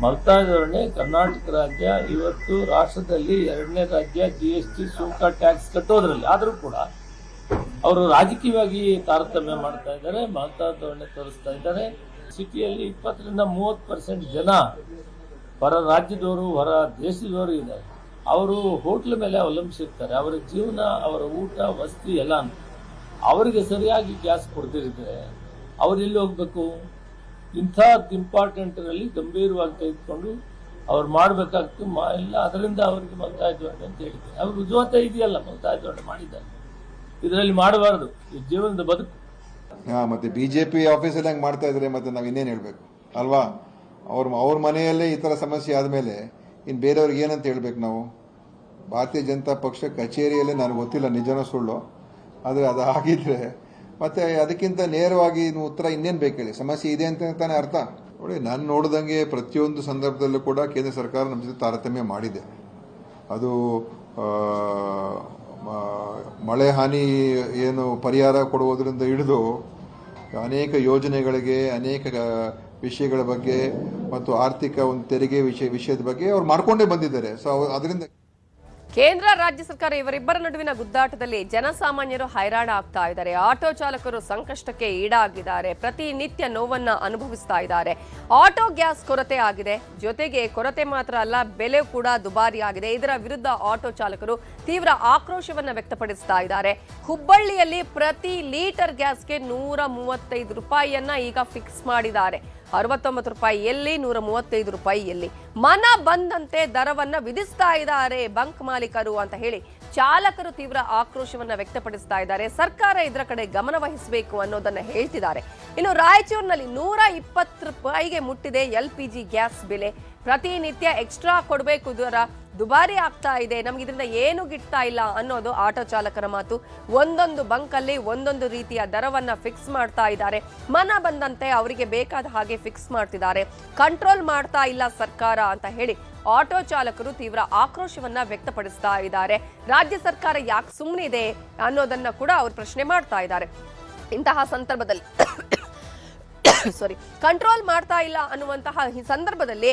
ಮಲ್ತಾಯಿ ಧೋರಣೆ ಕರ್ನಾಟಕ ರಾಜ್ಯ ಇವತ್ತು ರಾಷ್ಟ್ರದಲ್ಲಿ 2ನೇ ರಾಜ್ಯ GST ಸುಂಕ ಟ್ಯಾಕ್ಸ್ ಕಟ್ಟೋದ್ರಲ್ಲಿ. ಆದರೂ ಕೂಡ ಅವರು ರಾಜಕೀಯವಾಗಿ ತಾರತಮ್ಯ ಮಾಡ್ತಾ ಇದ್ದಾರೆ, ಮಲ್ತಾಯಿ ಧೋರಣೆ ತೋರಿಸ್ತಾ ಇದ್ದಾರೆ. ಸಿಟಿಯಲ್ಲಿ 20-30% ಜನ ಹೊರ ರಾಜ್ಯದವರು, ಹೊರ ದೇಶದವರು ಇದ್ದಾರೆ. ಅವರು ಹೋಟ್ಲ್ ಮೇಲೆ ಅವಲಂಬಿಸಿರ್ತಾರೆ. ಅವರ ಜೀವನ, ಅವರ ಊಟ, ವಸತಿ ಎಲ್ಲ ಅವರಿಗೆ ಸರಿಯಾಗಿ ಗ್ಯಾಸ್ ಕೊಡ್ತಿರಿದ್ರೆ ಅವ್ರು ಎಲ್ಲಿ ಹೋಗ್ಬೇಕು? ಇಂಥ ಇಂಪಾರ್ಟೆಂಟ್ರಲ್ಲಿ ಗಂಭೀರವಾಗಿ ತೆಗೆದುಕೊಂಡು ಅವ್ರು ಮಾಡಬೇಕಾಗ್ತು ಇಲ್ಲ. ಅದರಿಂದ ಅವರಿಗೆ ಮಲ್ತಾಯಿ ಧೋರಣೆ ಅಂತ ಹೇಳಿದ್ದಾರೆ. ಅವ್ರ ರುಜುವಾತ ಇದೆಯಲ್ಲ, ಮಲ್ತಾಯಿ ಧೋರಣೆ ಮಾಡಿದ್ದಾರೆ. ಇದರಲ್ಲಿ ಮಾಡಬಾರ್ದು, ಈ ಜೀವನದ ಬದುಕು. ಮತ್ತೆ BJP ಆಫೀಸಲ್ಲಿ ಹಂಗೆ ಮಾಡ್ತಾ ಇದ್ರೆ ಮತ್ತೆ ನಾವು ಇನ್ನೇನು ಹೇಳ್ಬೇಕು ಅಲ್ವಾ? ಅವ್ರ ಮನೆಯಲ್ಲೇ ಈ ಥರ ಸಮಸ್ಯೆ ಆದಮೇಲೆ ಇನ್ನು ಬೇರೆಯವ್ರಿಗೆ ಏನಂತ ಹೇಳ್ಬೇಕು ನಾವು? ಭಾರತೀಯ ಜನತಾ ಪಕ್ಷ ಕಚೇರಿಯಲ್ಲೇ ನನಗೆ ಗೊತ್ತಿಲ್ಲ ನಿಜನೋ ಸುಳ್ಳು, ಆದರೆ ಅದು ಆಗಿದ್ರೆ ಮತ್ತೆ ಅದಕ್ಕಿಂತ ನೇರವಾಗಿ ಉತ್ತರ ಇನ್ನೇನು ಬೇಕು ಹೇಳಿ? ಸಮಸ್ಯೆ ಇದೆ ಅಂತ ತಾನೇ ಅರ್ಥ. ನೋಡಿ, ನಾನು ನೋಡಿದಂಗೆ ಪ್ರತಿಯೊಂದು ಸಂದರ್ಭದಲ್ಲೂ ಕೂಡ ಕೇಂದ್ರ ಸರ್ಕಾರ ನಮ್ಮ ಜೊತೆ ತಾರತಮ್ಯ ಮಾಡಿದೆ. ಅದು ಮಳೆ ಹಾನಿ ಏನು ಪರಿಹಾರ ಕೊಡುವುದರಿಂದ ಹಿಡಿದು ಅನೇಕ ಯೋಜನೆಗಳಿಗೆ, ಅನೇಕ ವಿಷಯಗಳ ಬಗ್ಗೆ ಮತ್ತು ಆರ್ಥಿಕ ಒಂದು ತೆರಿಗೆ ವಿಷಯದ ಬಗ್ಗೆ ಅವ್ರು ಮಾಡ್ಕೊಂಡೇ ಬಂದಿದ್ದಾರೆ. ಸೊ ಅದರಿಂದ ಕೇಂದ್ರ ರಾಜ್ಯ ಸರ್ಕಾರ ಇವರಿಬ್ಬರ ನಡುವಿನ ಗುದ್ದಾಟದಲ್ಲಿ ಜನಸಾಮಾನ್ಯರು ಹೈರಾಣ ಆಗ್ತಾ ಇದ್ದಾರೆ. ಆಟೋ ಚಾಲಕರು ಸಂಕಷ್ಟಕ್ಕೆ ಈಡಾಗಿದ್ದಾರೆ. ಪ್ರತಿನಿತ್ಯ ನೋವನ್ನ ಅನುಭವಿಸ್ತಾ ಇದ್ದಾರೆ. ಆಟೋ ಗ್ಯಾಸ್ ಕೊರತೆ ಆಗಿದೆ. ಜೊತೆಗೆ ಕೊರತೆ ಮಾತ್ರ ಅಲ್ಲ, ಬೆಲೆ ಕೂಡ ದುಬಾರಿ ಆಗಿದೆ. ಇದರ ವಿರುದ್ಧ ಆಟೋ ಚಾಲಕರು ತೀವ್ರ ಆಕ್ರೋಶವನ್ನ ವ್ಯಕ್ತಪಡಿಸ್ತಾ ಇದ್ದಾರೆ. ಹುಬ್ಬಳ್ಳಿಯಲ್ಲಿ ಪ್ರತಿ ಲೀಟರ್ ಗ್ಯಾಸ್ಗೆ 135 ರೂಪಾಯಿಯನ್ನ ಈಗ ಫಿಕ್ಸ್ ಮಾಡಿದ್ದಾರೆ. 69 ರೂಪಾಯಿ ಎಲ್ಲಿ, 135 ರೂಪಾಯಿ ಎಲ್ಲಿ, ಮನ ಬಂದಂತೆ ದರವನ್ನ ವಿಧಿಸ್ತಾ ಇದ್ದಾರೆ ಬಂಕ್ ಮಾಲೀಕರು ಅಂತ ಹೇಳಿ ಚಾಲಕರು ತೀವ್ರ ಆಕ್ರೋಶವನ್ನ ವ್ಯಕ್ತಪಡಿಸ್ತಾ ಇದ್ದಾರೆ. ಸರ್ಕಾರ ಇದರ ಕಡೆ ಗಮನ ವಹಿಸಬೇಕು ಅನ್ನೋದನ್ನ ಹೇಳ್ತಿದ್ದಾರೆ. ಇನ್ನು ರಾಯಚೂರಿನಲ್ಲಿ 120 ರೂಪಾಯಿಗೆ ಮುಟ್ಟಿದೆ LPG ಗ್ಯಾಸ್ ಬೆಲೆ. ಪ್ರತಿನಿತ್ಯ ಎಕ್ಸ್ಟ್ರಾ ಕೊಡಬೇಕು, ದರ ದುಬಾರಿ ಆಗ್ತಾ ಇದೆ, ನಮ್ಗೆ ಇದರಿಂದ ಏನು ಗಿಟ್ತಾ ಇಲ್ಲ ಅನ್ನೋದು ಆಟೋ ಚಾಲಕರ ಮಾತು. ಒಂದೊಂದು ಬಂಕಲ್ಲಿ ಒಂದೊಂದು ರೀತಿಯ ದರವನ್ನ ಫಿಕ್ಸ್ ಮಾಡ್ತಾ ಇದ್ದಾರೆ. ಮನ ಬಂದಂತೆ ಅವರಿಗೆ ಬೇಕಾದ ಹಾಗೆ ಫಿಕ್ಸ್ ಮಾಡ್ತಿದ್ದಾರೆ. ಕಂಟ್ರೋಲ್ ಮಾಡ್ತಾ ಇಲ್ಲ ಸರ್ಕಾರ ಅಂತ ಹೇಳಿ ಆಟೋ ಚಾಲಕರು ತೀವ್ರ ಆಕ್ರೋಶವನ್ನ ವ್ಯಕ್ತಪಡಿಸ್ತಾ ಇದ್ದಾರೆ. ರಾಜ್ಯ ಸರ್ಕಾರ ಯಾಕೆ ಸುಮ್ಮನೆ ಇದೆ ಅನ್ನೋದನ್ನ ಕೂಡ ಅವರು ಪ್ರಶ್ನೆ ಮಾಡ್ತಾ ಇದ್ದಾರೆ. ಇಂತಹ ಸಂದರ್ಭದಲ್ಲಿ ಕಂಟ್ರೋಲ್ ಮಾಡ್ತಾ ಇಲ್ಲ ಅನ್ನುವಂತಹ ಈ ಸಂದರ್ಭದಲ್ಲಿ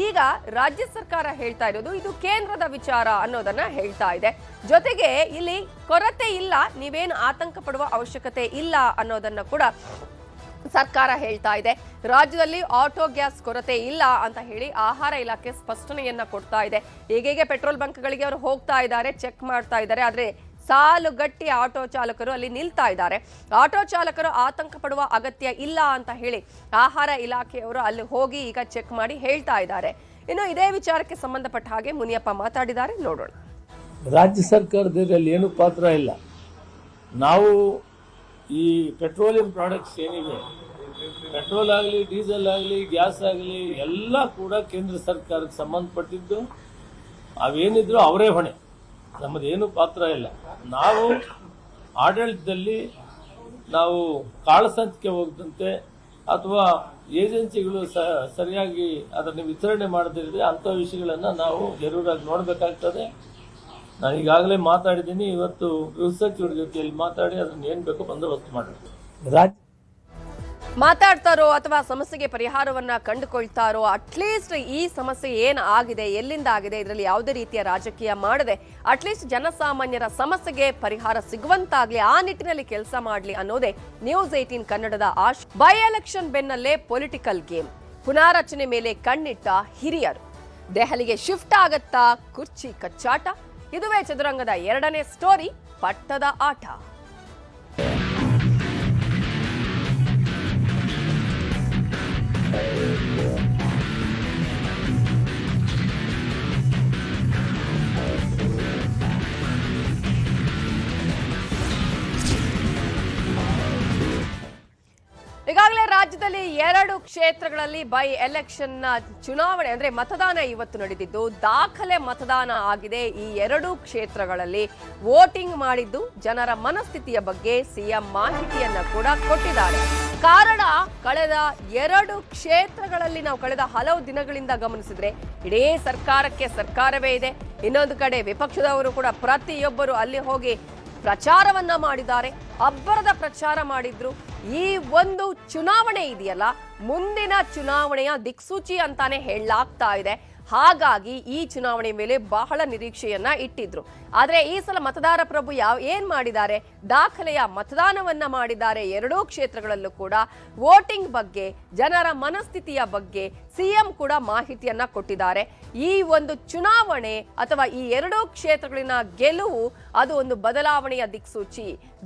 ಈಗ ರಾಜ್ಯ ಸರ್ಕಾರ ಹೇಳ್ತಾ ಇರೋದು ಇದು ಕೇಂದ್ರದ ವಿಚಾರ ಅನ್ನೋದನ್ನ ಹೇಳ್ತಾ ಇದೆ. ಜೊತೆಗೆ ಇಲ್ಲಿ ಕೊರತೆ ಇಲ್ಲ, ನೀವೇನು ಆತಂಕ ಪಡುವ ಅವಶ್ಯಕತೆ ಇಲ್ಲ ಅನ್ನೋದನ್ನ ಕೂಡ ಸರ್ಕಾರ ಹೇಳ್ತಾ ಇದೆ. ರಾಜ್ಯದಲ್ಲಿ ಆಟೋ ಗ್ಯಾಸ್ ಕೊರತೆ ಇಲ್ಲ ಅಂತ ಹೇಳಿ ಆಹಾರ ಇಲಾಖೆ ಸ್ಪಷ್ಟನೆಯನ್ನ ಕೊಡ್ತಾ ಇದೆ. ಈಗೀಗೆ ಪೆಟ್ರೋಲ್ ಬಂಕ್ಗಳಿಗೆ ಅವರು ಹೋಗ್ತಾ ಇದ್ದಾರೆ, ಚೆಕ್ ಮಾಡ್ತಾ ಇದ್ದಾರೆ. ಆದ್ರೆ ಸಾಲುಗಟ್ಟಿ ಆಟೋ ಚಾಲಕರು ಅಲ್ಲಿ ನಿಲ್ತಾ ಇದ್ದಾರೆ. ಆಟೋ ಚಾಲಕರು ಆತಂಕ ಪಡುವ ಅಗತ್ಯ ಇಲ್ಲ ಅಂತ ಹೇಳಿ ಆಹಾರ ಇಲಾಖೆಯವರು ಅಲ್ಲಿ ಹೋಗಿ ಈಗ ಚೆಕ್ ಮಾಡಿ ಹೇಳ್ತಾ ಇದ್ದಾರೆ. ಇನ್ನು ಇದೇ ವಿಚಾರಕ್ಕೆ ಸಂಬಂಧಪಟ್ಟ ಹಾಗೆ ಮುನಿಯಪ್ಪ ಮಾತಾಡಿದ್ದಾರೆ, ನೋಡೋಣ. ರಾಜ್ಯ ಸರ್ಕಾರದಲ್ಲಿ ಏನು ಪಾತ್ರ ಇಲ್ಲ. ನಾವು ಈ ಪೆಟ್ರೋಲಿಯಂ ಪ್ರಾಡಕ್ಟ್ಸ್ ಏನಿವೆ, ಪೆಟ್ರೋಲ್ ಆಗಲಿ, ಡೀಸೆಲ್ ಆಗಲಿ, ಗ್ಯಾಸ್ ಆಗಲಿ, ಎಲ್ಲ ಕೂಡ ಕೇಂದ್ರ ಸರ್ಕಾರಕ್ಕೆ ಸಂಬಂಧಪಟ್ಟಿದ್ದು. ಅವೇನಿದ್ರು ಅವರೇ ಹೊಣೆ, ನಮ್ಮದೇನು ಪಾತ್ರ ಇಲ್ಲ. ನಾವು ಆಡಳಿತದಲ್ಲಿ ನಾವು ಕಾಳಸಂಚಿಕೆ ಹೋಗದಂತೆ ಅಥವಾ ಏಜೆನ್ಸಿಗಳು ಸರಿಯಾಗಿ ಅದನ್ನು ವಿತರಣೆ ಮಾಡದಿದ್ರೆ ಅಂಥ ವಿಷಯಗಳನ್ನು ನಾವು ಜರೂರಾಗಿ ನೋಡಬೇಕಾಗ್ತದೆ. ನಾನು ಈಗಾಗಲೇ ಮಾತಾಡಿದ್ದೀನಿ. ಇವತ್ತು ಗೃಹ ಸಚಿವರ ಜೊತೆಯಲ್ಲಿ ಮಾತಾಡಿ ಅದನ್ನು ಏನು ಬೇಕೋ ಬಂದೋಬಸ್ತು ಮಾಡಬೇಕು. ಮಾತಾಡ್ತಾರೋ ಅಥವಾ ಸಮಸ್ಯೆಗೆ ಪರಿಹಾರವನ್ನ ಕಂಡುಕೊಳ್ತಾರೋ, ಅಟ್ಲೀಸ್ಟ್ ಈ ಸಮಸ್ಯೆ ಏನು ಆಗಿದೆ, ಎಲ್ಲಿಂದ ಆಗಿದೆ, ಇದರಲ್ಲಿ ಯಾವುದೇ ರೀತಿಯ ರಾಜಕೀಯ ಮಾಡದೆ ಅಟ್ಲೀಸ್ಟ್ ಜನಸಾಮಾನ್ಯರ ಸಮಸ್ಯೆಗೆ ಪರಿಹಾರ ಸಿಗುವಂತಾಗ್ಲಿ, ಆ ನಿಟ್ಟಿನಲ್ಲಿ ಕೆಲಸ ಮಾಡಲಿ ಅನ್ನೋದೇ ನ್ಯೂಸ್ 18 ಕನ್ನಡದ ಆಶೆ. ಬೈ ಎಲೆಕ್ಷನ್ ಬೆನ್ನಲ್ಲೇ ಪೊಲಿಟಿಕಲ್ ಗೇಮ್, ಪುನಾರಚನೆ ಮೇಲೆ ಕಣ್ಣಿಟ್ಟ ಹಿರಿಯರು. ದೆಹಲಿಗೆ ಶಿಫ್ಟ್ ಆಗತ್ತಾ ಕುರ್ಚಿ ಕಚ್ಚಾಟ? ಇದುವೇ ಚದುರಂಗದ 2ನೇ ಸ್ಟೋರಿ, ಪಟ್ಟದ ಆಟ. ಈಗಾಗಲೇ ರಾಜ್ಯದಲ್ಲಿ 2 ಕ್ಷೇತ್ರಗಳಲ್ಲಿ ಬೈ ಎಲೆಕ್ಷನ್ ಚುನಾವಣೆ ಅಂದ್ರೆ ಮತದಾನ ಇವತ್ತು ನಡೆದಿದ್ದು, ದಾಖಲೆ ಮತದಾನ ಆಗಿದೆ. ಈ 2 ಕ್ಷೇತ್ರಗಳಲ್ಲಿ ವೋಟಿಂಗ್ ಮಾಡಿದ್ದು ಜನರ ಮನಸ್ಥಿತಿಯ ಬಗ್ಗೆ ಸಿಎಂ ಮಾಹಿತಿಯನ್ನ ಕೂಡ ಕೊಟ್ಟಿದ್ದಾರೆ. ಕಾರಣ, ಕಳೆದ 2 ಕ್ಷೇತ್ರಗಳಲ್ಲಿ ನಾವು ಕಳೆದ ಹಲವು ದಿನಗಳಿಂದ ಗಮನಿಸಿದ್ರೆ ಇಡೀ ಸರ್ಕಾರಕ್ಕೆ ಸರ್ಕಾರವೇ ಇದೆ. ಇನ್ನೊಂದು ಕಡೆ ವಿಪಕ್ಷದವರು ಕೂಡ ಪ್ರತಿಯೊಬ್ಬರು ಅಲ್ಲಿ ಹೋಗಿ ಪ್ರಚಾರವನ್ನ ಮಾಡಿದ್ದಾರೆ, ಅಬ್ಬರದ ಪ್ರಚಾರ ಮಾಡಿದ್ರು. ಈ ಒಂದು ಚುನಾವಣೆ ಇದೆಯಲ್ಲ, ಮುಂದಿನ ಚುನಾವಣೆಯ ದಿಕ್ಸೂಚಿ ಅಂತಾನೆ ಹೇಳಲಾಗ್ತಾ ಇದೆ. ಹಾಗಾಗಿ ಈ ಚುನಾವಣೆ ಮೇಲೆ ಬಹಳ ನಿರೀಕ್ಷೆಯನ್ನ ಇಟ್ಟಿದ್ರು. ಆದ್ರೆ ಈ ಸಲ ಮತದಾರ ಪ್ರಭು ಏನ್ ಮಾಡಿದ್ದಾರೆ, ದಾಖಲೆಯ ಮತದಾನವನ್ನ ಮಾಡಿದ್ದಾರೆ. 2 ಕ್ಷೇತ್ರಗಳಲ್ಲೂ ಕೂಡ ವೋಟಿಂಗ್ ಬಗ್ಗೆ, ಜನರ ಮನಸ್ಥಿತಿಯ ಬಗ್ಗೆ ಸಿಎಂ ಕೂಡ ಮಾಹಿತಿಯನ್ನ ಕೊಟ್ಟಿದ್ದಾರೆ. ಈ ಒಂದು ಚುನಾವಣೆ ಅಥವಾ ಈ 2 ಕ್ಷೇತ್ರಗಳಿನ ಗೆಲುವು ಅದು ಒಂದು ಬದಲಾವಣೆಯ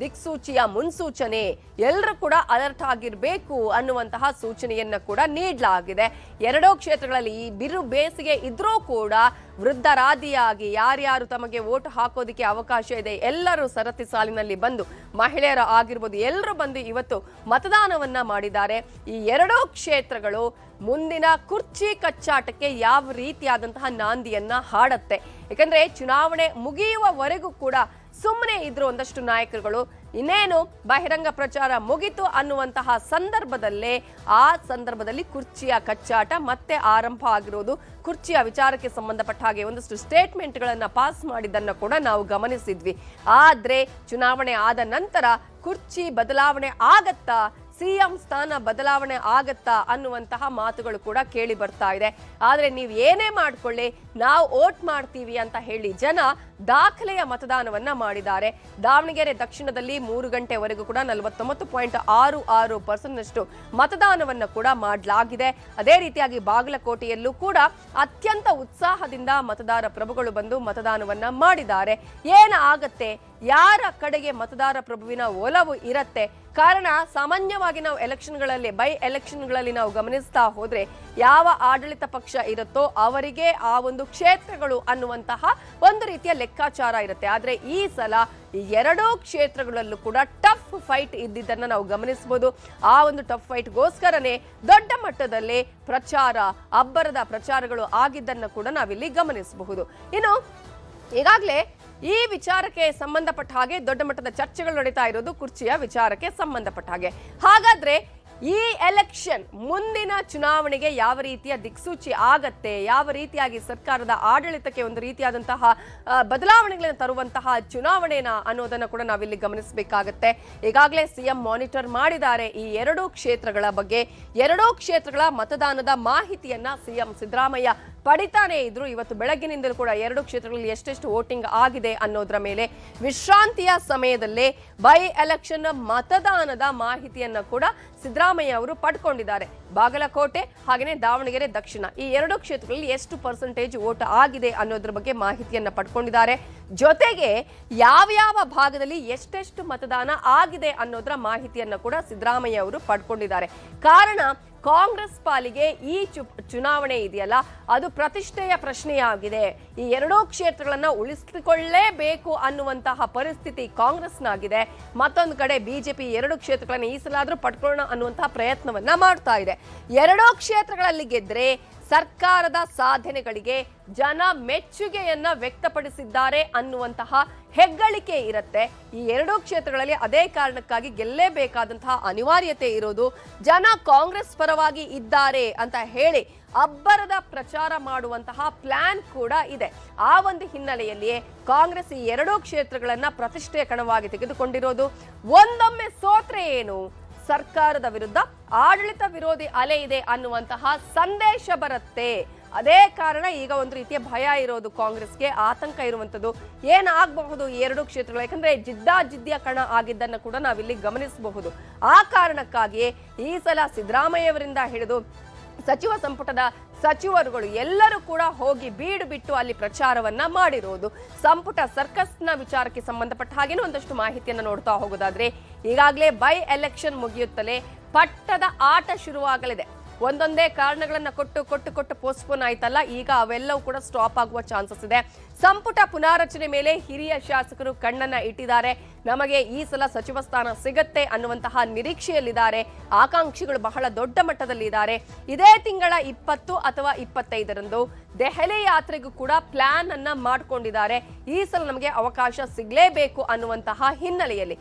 ದಿಕ್ಸೂಚಿಯ ಮುನ್ಸೂಚನೆ. ಎಲ್ಲರೂ ಕೂಡ ಅಲರ್ಟ್ ಆಗಿರ್ಬೇಕು ಅನ್ನುವಂತಹ ಸೂಚನೆಯನ್ನ ಕೂಡ ನೀಡಲಾಗಿದೆ. 2 ಕ್ಷೇತ್ರಗಳಲ್ಲಿ ಈ ಬಿರು ಬೇಸಿಗೆ ಇದ್ರೂ ಕೂಡ ವೃದ್ಧರಾದಿಯಾಗಿ ಯಾರ್ಯಾರು ತಮಗೆ ವೋಟ್ ಹಾಕೋದಿಕ್ಕೆ ಅವಕಾಶ ಇದೆ ಎಲ್ಲರೂ ಸರತಿ ಸಾಲಿನಲ್ಲಿ ಬಂದು, ಮಹಿಳೆಯರು ಆಗಿರ್ಬೋದು, ಎಲ್ಲರೂ ಬಂದು ಇವತ್ತು ಮತದಾನವನ್ನ ಮಾಡಿದ್ದಾರೆ. ಈ 2 ಕ್ಷೇತ್ರಗಳು ಮುಂದಿನ ಕುರ್ಚಿ ಕಚ್ಚಾಟಕ್ಕೆ ಯಾವ ರೀತಿಯಾದಂತಹ ನಾಂದಿಯನ್ನ ಹಾಡತ್ತೆ. ಯಾಕಂದ್ರೆ ಚುನಾವಣೆ ಮುಗಿಯುವವರೆಗೂ ಕೂಡ ಸುಮ್ಮನೆ ಇದ್ರು ಒಂದಷ್ಟು ನಾಯಕರುಗಳು. ಇನ್ನೇನು ಬಹಿರಂಗ ಪ್ರಚಾರ ಮುಗಿತು ಅನ್ನುವಂತಹ ಸಂದರ್ಭದಲ್ಲಿ ಕುರ್ಚಿಯ ಕಚ್ಚಾಟ ಮತ್ತೆ ಆರಂಭ ಆಗಿರೋದು. ಕುರ್ಚಿಯ ವಿಚಾರಕ್ಕೆ ಸಂಬಂಧಪಟ್ಟ ಹಾಗೆ ಒಂದಷ್ಟು ಸ್ಟೇಟ್ಮೆಂಟ್ಗಳನ್ನ ಪಾಸ್ ಮಾಡಿದ್ದನ್ನ ಕೂಡ ನಾವು ಗಮನಿಸಿದ್ವಿ. ಆದ್ರೆ ಚುನಾವಣೆ ಆದ ನಂತರ ಕುರ್ಚಿ ಬದಲಾವಣೆ ಆಗತ್ತಾ? ಸಿಎಂ ಸ್ಥಾನ ಬದಲಾವಣೆ ಆಗತ್ತಾ ಅನ್ನುವಂತಹ ಮಾತುಗಳು ಕೂಡ ಕೇಳಿ ಬರ್ತಾ ಇದೆ. ಆದ್ರೆ ನೀವು ಏನೇ ಮಾಡ್ಕೊಳ್ಳಿ, ನಾವು ವೋಟ್ ಮಾಡ್ತೀವಿ ಅಂತ ಹೇಳಿ ಜನ ದಾಖಲೆಯ ಮತದಾನವನ್ನ ಮಾಡಿದ್ದಾರೆ. ದಾವಣಗೆರೆ ದಕ್ಷಿಣದಲ್ಲಿ 3 ಗಂಟೆವರೆಗೂ ಕೂಡ 49.66% ಮತದಾನವನ್ನ ಕೂಡ ಮಾಡಲಾಗಿದೆ. ಅದೇ ರೀತಿಯಾಗಿ ಬಾಗಲಕೋಟೆಯಲ್ಲೂ ಕೂಡ ಅತ್ಯಂತ ಉತ್ಸಾಹದಿಂದ ಮತದಾರ ಪ್ರಭುಗಳು ಬಂದು ಮತದಾನವನ್ನ ಮಾಡಿದ್ದಾರೆ. ಏನಾಗತ್ತೆ, ಯಾರ ಕಡೆಗೆ ಮತದಾರ ಪ್ರಭುವಿನ ಒಲವು ಇರತ್ತೆ? ಕಾರಣ ಸಾಮಾನ್ಯವಾಗಿ ನಾವು ಎಲೆಕ್ಷನ್ಗಳಲ್ಲಿ ಬೈ ಎಲೆಕ್ಷನ್ಗಳಲ್ಲಿ ನಾವು ಗಮನಿಸ್ತಾ ಹೋದ್ರೆ ಯಾವ ಆಡಳಿತ ಪಕ್ಷ ಇರುತ್ತೋ ಅವರಿಗೆ ಆ ಒಂದು ಕ್ಷೇತ್ರಗಳು ಅನ್ನುವಂತಹ ಒಂದು ರೀತಿಯ ಲೆಕ್ಕಾಚಾರ ಇರುತ್ತೆ. ಆದ್ರೆ ಈ ಸಲ ಈ 2 ಕ್ಷೇತ್ರಗಳಲ್ಲೂ ಕೂಡ ಟಫ್ ಫೈಟ್ ಇದ್ದಿದ್ದನ್ನ ನಾವು ಗಮನಿಸಬಹುದು. ಆ ಒಂದು ಟಫ್ ಫೈಟ್ಗೋಸ್ಕರನೇ ದೊಡ್ಡ ಮಟ್ಟದಲ್ಲಿ ಪ್ರಚಾರ, ಅಬ್ಬರದ ಪ್ರಚಾರಗಳು ಆಗಿದ್ದನ್ನ ಕೂಡ ನಾವಿಲ್ಲಿ ಗಮನಿಸಬಹುದು. ಇನ್ನು ಈಗಾಗಲೇ ಈ ವಿಚಾರಕ್ಕೆ ಸಂಬಂಧಪಟ್ಟ ಹಾಗೆ ದೊಡ್ಡ ಮಟ್ಟದ ಚರ್ಚೆಗಳು ನಡೀತಾ ಇರೋದು ಕುರ್ಚಿಯ ವಿಚಾರಕ್ಕೆ ಸಂಬಂಧಪಟ್ಟ ಹಾಗೆ. ಹಾಗಾದ್ರೆ ಈ ಎಲೆಕ್ಷನ್ ಮುಂದಿನ ಚುನಾವಣೆಗೆ ಯಾವ ರೀತಿಯ ದಿಕ್ಸೂಚಿ ಆಗತ್ತೆ, ಯಾವ ರೀತಿಯಾಗಿ ಸರ್ಕಾರದ ಆಡಳಿತಕ್ಕೆ ಒಂದು ರೀತಿಯಾದಂತಹ ಬದಲಾವಣೆಗಳನ್ನು ತರುವಂತಹ ಚುನಾವಣೆನಾ ಅನ್ನೋದನ್ನ ಕೂಡ ನಾವಿಲ್ಲಿ ಗಮನಿಸಬೇಕಾಗತ್ತೆ. ಈಗಾಗಲೇ ಸಿಎಂ ಮಾನಿಟರ್ ಮಾಡಿದ್ದಾರೆ ಈ 2 ಕ್ಷೇತ್ರಗಳ ಬಗ್ಗೆ. 2 ಕ್ಷೇತ್ರಗಳ ಮತದಾನದ ಮಾಹಿತಿಯನ್ನ ಸಿಎಂ ಸಿದ್ದರಾಮಯ್ಯ ಪಡಿತಾನೆ ಇದ್ರು. ಇವತ್ತು ಬೆಳಗ್ಗಿನಿಂದಲೂ ಕೂಡ 2 ಕ್ಷೇತ್ರಗಳಲ್ಲಿ ಎಷ್ಟೆಷ್ಟು ವೋಟಿಂಗ್ ಆಗಿದೆ ಅನ್ನೋದ್ರ ಮೇಲೆ ವಿಶ್ರಾಂತಿಯ ಸಮಯದಲ್ಲೇ ಬೈ ಎಲೆಕ್ಷನ್ ಮತದಾನದ ಮಾಹಿತಿಯನ್ನ ಕೂಡ ಸಿದ್ದರಾಮಯ್ಯ ಅವರು ಪಡ್ಕೊಂಡಿದ್ದಾರೆ. ಬಾಗಲಕೋಟೆ ಹಾಗೆಯೇ ದಾವಣಗೆರೆ ದಕ್ಷಿಣ ಈ 2 ಕ್ಷೇತ್ರಗಳಲ್ಲಿ ಎಷ್ಟು ಪರ್ಸೆಂಟೇಜ್ ವೋಟ್ ಆಗಿದೆ ಅನ್ನೋದ್ರ ಬಗ್ಗೆ ಮಾಹಿತಿಯನ್ನ ಪಡ್ಕೊಂಡಿದ್ದಾರೆ. ಜೊತೆಗೆ ಯಾವ ಭಾಗದಲ್ಲಿ ಎಷ್ಟೆಷ್ಟು ಮತದಾನ ಆಗಿದೆ ಅನ್ನೋದ್ರ ಮಾಹಿತಿಯನ್ನ ಕೂಡ ಸಿದ್ದರಾಮಯ್ಯ ಅವರು ಪಡ್ಕೊಂಡಿದ್ದಾರೆ. ಕಾರಣ ಕಾಂಗ್ರೆಸ್ ಪಾಲಿಗೆ ಈ ಚುನಾವಣೆ ಇದೆಯಲ್ಲ, ಅದು ಪ್ರತಿಷ್ಠೆಯ ಪ್ರಶ್ನೆಯಾಗಿದೆ. ಈ 2 ಕ್ಷೇತ್ರಗಳನ್ನ ಉಳಿಸಿಕೊಳ್ಳಲೇಬೇಕು ಅನ್ನುವಂತಹ ಪರಿಸ್ಥಿತಿ ಕಾಂಗ್ರೆಸ್ನಾಗಿದೆ. ಮತ್ತೊಂದು ಕಡೆ ಬಿಜೆಪಿ 2 ಕ್ಷೇತ್ರಗಳನ್ನ ಈ ಸಲ ಆದ್ರೂ ಪಡ್ಕೊಳ್ಳೋಣ ಅನ್ನುವಂತಹ ಪ್ರಯತ್ನವನ್ನ ಮಾಡ್ತಾ ಇದೆ. 2 ಕ್ಷೇತ್ರಗಳಲ್ಲಿ ಗೆದ್ರೆ ಸರ್ಕಾರದ ಸಾಧನೆಗಳಿಗೆ ಜನ ಮೆಚ್ಚುಗೆಯನ್ನ ವ್ಯಕ್ತಪಡಿಸಿದ್ದಾರೆ ಅನ್ನುವಂತಹ ಹೆಗ್ಗಳಿಕೆ ಇರುತ್ತೆ. ಈ 2 ಕ್ಷೇತ್ರಗಳಲ್ಲಿ ಅದೇ ಕಾರಣಕ್ಕಾಗಿ ಗೆಲ್ಲೇಬೇಕಾದಂತಹ ಅನಿವಾರ್ಯತೆ ಇರೋದು. ಜನ ಕಾಂಗ್ರೆಸ್ ಪರವಾಗಿ ಇದ್ದಾರೆ ಅಂತ ಹೇಳಿ ಅಬ್ಬರದ ಪ್ರಚಾರ ಮಾಡುವಂತಹ ಪ್ಲಾನ್ ಕೂಡ ಇದೆ. ಆ ಒಂದು ಹಿನ್ನೆಲೆಯಲ್ಲಿಯೇ ಕಾಂಗ್ರೆಸ್ ಈ 2 ಕ್ಷೇತ್ರಗಳನ್ನ ಪ್ರತಿಷ್ಠೆಯ ಕಣವಾಗಿ ತೆಗೆದುಕೊಂಡಿರೋದು. ಒಂದೊಮ್ಮೆ ಸೋತ್ರೆ ಏನು, ಸರ್ಕಾರದ ವಿರುದ್ಧ ಆಡಳಿತ ವಿರೋಧಿ ಅಲೆ ಇದೆ ಅನ್ನುವಂತಹ ಸಂದೇಶ ಬರುತ್ತೆ. ಅದೇ ಕಾರಣ ಈಗ ಒಂದು ರೀತಿಯ ಭಯ ಇರೋದು, ಕಾಂಗ್ರೆಸ್ಗೆ ಆತಂಕ ಇರುವಂತದ್ದು. ಏನಾಗಬಹುದು ಈ 2 ಕ್ಷೇತ್ರಗಳು, ಯಾಕಂದ್ರೆ ಜಿದ್ದಿಯ ಕಣ ಆಗಿದ್ದನ್ನು ಕೂಡ ನಾವಿಲ್ಲಿ ಗಮನಿಸಬಹುದು. ಆ ಕಾರಣಕ್ಕಾಗಿಯೇ ಈ ಸಲ ಸಿದ್ದರಾಮಯ್ಯವರಿಂದ ಹಿಡಿದು ಸಚಿವ ಸಂಪುಟದ ಸಚಿವರುಗಳು ಎಲ್ಲರೂ ಕೂಡ ಹೋಗಿ ಬೀಡು ಬಿಟ್ಟು ಅಲ್ಲಿ ಪ್ರಚಾರವನ್ನ ಮಾಡಿರೋದು. ಸಂಪುಟ ಸರ್ಕಸ್ನ ವಿಚಾರಕ್ಕೆ ಸಂಬಂಧಪಟ್ಟ ಹಾಗೇನೂ ಒಂದಷ್ಟು ಮಾಹಿತಿಯನ್ನ ನೋಡ್ತಾ ಹೋಗೋದಾದ್ರೆ, ಈಗಾಗಲೇ ಬೈ ಎಲೆಕ್ಷನ್ ಮುಗಿಯುತ್ತಲೇ ಪಟ್ಟದ ಆಟ ಶುರುವಾಗಲಿದೆ. ಒಂದೊಂದೇ ಕಾರಣಗಳನ್ನ ಕೊಟ್ಟು ಪೋಸ್ಟ್ಪೋನ್ ಆಯ್ತಲ್ಲ, ಈಗ ಅವೆಲ್ಲವೂ ಕೂಡ ಸ್ಟಾಪ್ ಆಗುವ ಚಾನ್ಸಸ್ ಇದೆ. ಸಂಪುಟ ಪುನಾರಚನೆ ಮೇಲೆ ಹಿರಿಯ ಶಾಸಕರು ಕಣ್ಣನ್ನ ಇಟ್ಟಿದ್ದಾರೆ. ನಮಗೆ ಈ ಸಲ ಸಚಿವ ಸ್ಥಾನ ಸಿಗತ್ತೆ ಅನ್ನುವಂತಹ ನಿರೀಕ್ಷೆಯಲ್ಲಿದ್ದಾರೆ. ಆಕಾಂಕ್ಷಿಗಳು ಬಹಳ ದೊಡ್ಡ ಮಟ್ಟದಲ್ಲಿದ್ದಾರೆ. ಇದೇ ತಿಂಗಳ 20 ಅಥವಾ 25ರಂದು ದೆಹಲಿ ಯಾತ್ರೆಗೂ ಕೂಡ ಪ್ಲಾನ್ ಅನ್ನ ಮಾಡ್ಕೊಂಡಿದ್ದಾರೆ. ಈ ಸಲ ನಮಗೆ ಅವಕಾಶ ಸಿಗಲೇಬೇಕು ಅನ್ನುವಂತಹ ಹಿನ್ನೆಲೆಯಲ್ಲಿ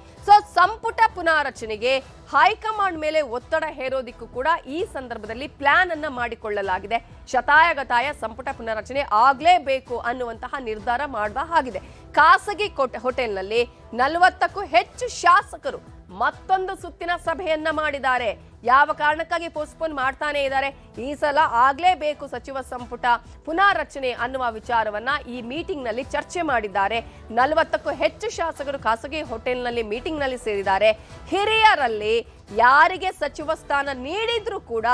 ಸಂಪುಟ ಪುನಾರಚನೆಗೆ ಹೈಕಮಾಂಡ್ ಮೇಲೆ ಒತ್ತಡ ಹೇರೋದಿಕ್ಕೂ ಕೂಡ ಈ ಸಂದರ್ಭದಲ್ಲಿ ಪ್ಲಾನ್ ಅನ್ನ ಮಾಡಿಕೊಳ್ಳಲಾಗಿದೆ. ಶತಾಯಗತಾಯ ಸಂಪುಟ ಪುನರಚನೆ ಆಗ್ಲೇಬೇಕು ಅನ್ನುವಂತಹ ನಿರ್ಧಾರ ಮಾಡುವ ಹಾಗಿದೆ. ಖಾಸಗಿ ಹೋಟೆಲ್ನಲ್ಲಿ 40ಕ್ಕೂ ಹೆಚ್ಚು ಶಾಸಕರು ಮತ್ತೊಂದು ಸುತ್ತಿನ ಸಭೆಯನ್ನ ಮಾಡಿದ್ದಾರೆ. ಯಾವ ಕಾರಣಕ್ಕಾಗಿ ಪೋಸ್ಟ್ಪೋನ್ ಮಾಡ್ತಾನೆ ಇದ್ದಾರೆ, ಈ ಸಲ ಆಗ್ಲೇಬೇಕು ಸಚಿವ ಸಂಪುಟ ಪುನಾರಚನೆ ಅನ್ನುವ ವಿಚಾರವನ್ನ ಈ ಮೀಟಿಂಗ್ ನಲ್ಲಿ ಚರ್ಚೆ ಮಾಡಿದ್ದಾರೆ. 40ಕ್ಕೂ ಹೆಚ್ಚು ಶಾಸಕರು ಖಾಸಗಿ ಹೋಟೆಲ್ನಲ್ಲಿ ಮೀಟಿಂಗ್ ನಲ್ಲಿ ಸೇರಿದ್ದಾರೆ. ಹಿರಿಯರಲ್ಲಿ ಯಾರಿಗೆ ಸಚಿವ ಸ್ಥಾನ ನೀಡಿದ್ರೂ ಕೂಡ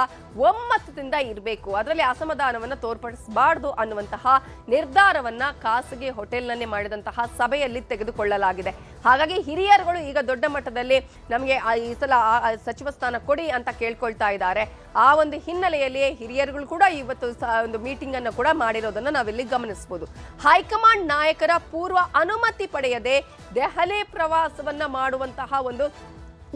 ಒಮ್ಮತದಿಂದ ಇರಬೇಕು, ಅದರಲ್ಲಿ ಅಸಮಾಧಾನವನ್ನ ತೋರ್ಪಡಿಸಬಾರದು ಅನ್ನುವಂತಹ ನಿರ್ಧಾರವನ್ನ ಖಾಸಗಿ ಹೋಟೆಲ್ನಲ್ಲಿ ಮಾಡಿದಂತಹ ಸಭೆಯಲ್ಲಿ ತೆಗೆದುಕೊಳ್ಳಲಾಗಿದೆ. ಹಾಗಾಗಿ ಹಿರಿಯರುಗಳು ಈಗ ದೊಡ್ಡ ಮಟ್ಟದಲ್ಲಿ ನಮಗೆ ಈ ಸಲ ಸಚಿವ ಸ್ಥಾನ ಕೊಡಿ ಅಂತ ಕೇಳ್ಕೊಳ್ತಾ ಇದ್ದಾರೆ. ಆ ಒಂದು ಹಿನ್ನೆಲೆಯಲ್ಲಿ ಹಿರಿಯರುಗಳು ಕೂಡ ಇವತ್ತು ಒಂದು ಮೀಟಿಂಗ್ ಅನ್ನು ಕೂಡ ಮಾಡಿರೋದನ್ನ ನಾವಿಲ್ಲಿ ಗಮನಿಸಬಹುದು. ಹೈಕಮಾಂಡ್ ನಾಯಕರ ಪೂರ್ವ ಅನುಮತಿ ಪಡೆಯದೆ ದೆಹಲಿ ಪ್ರವಾಸವನ್ನ ಮಾಡುವಂತಹ ಒಂದು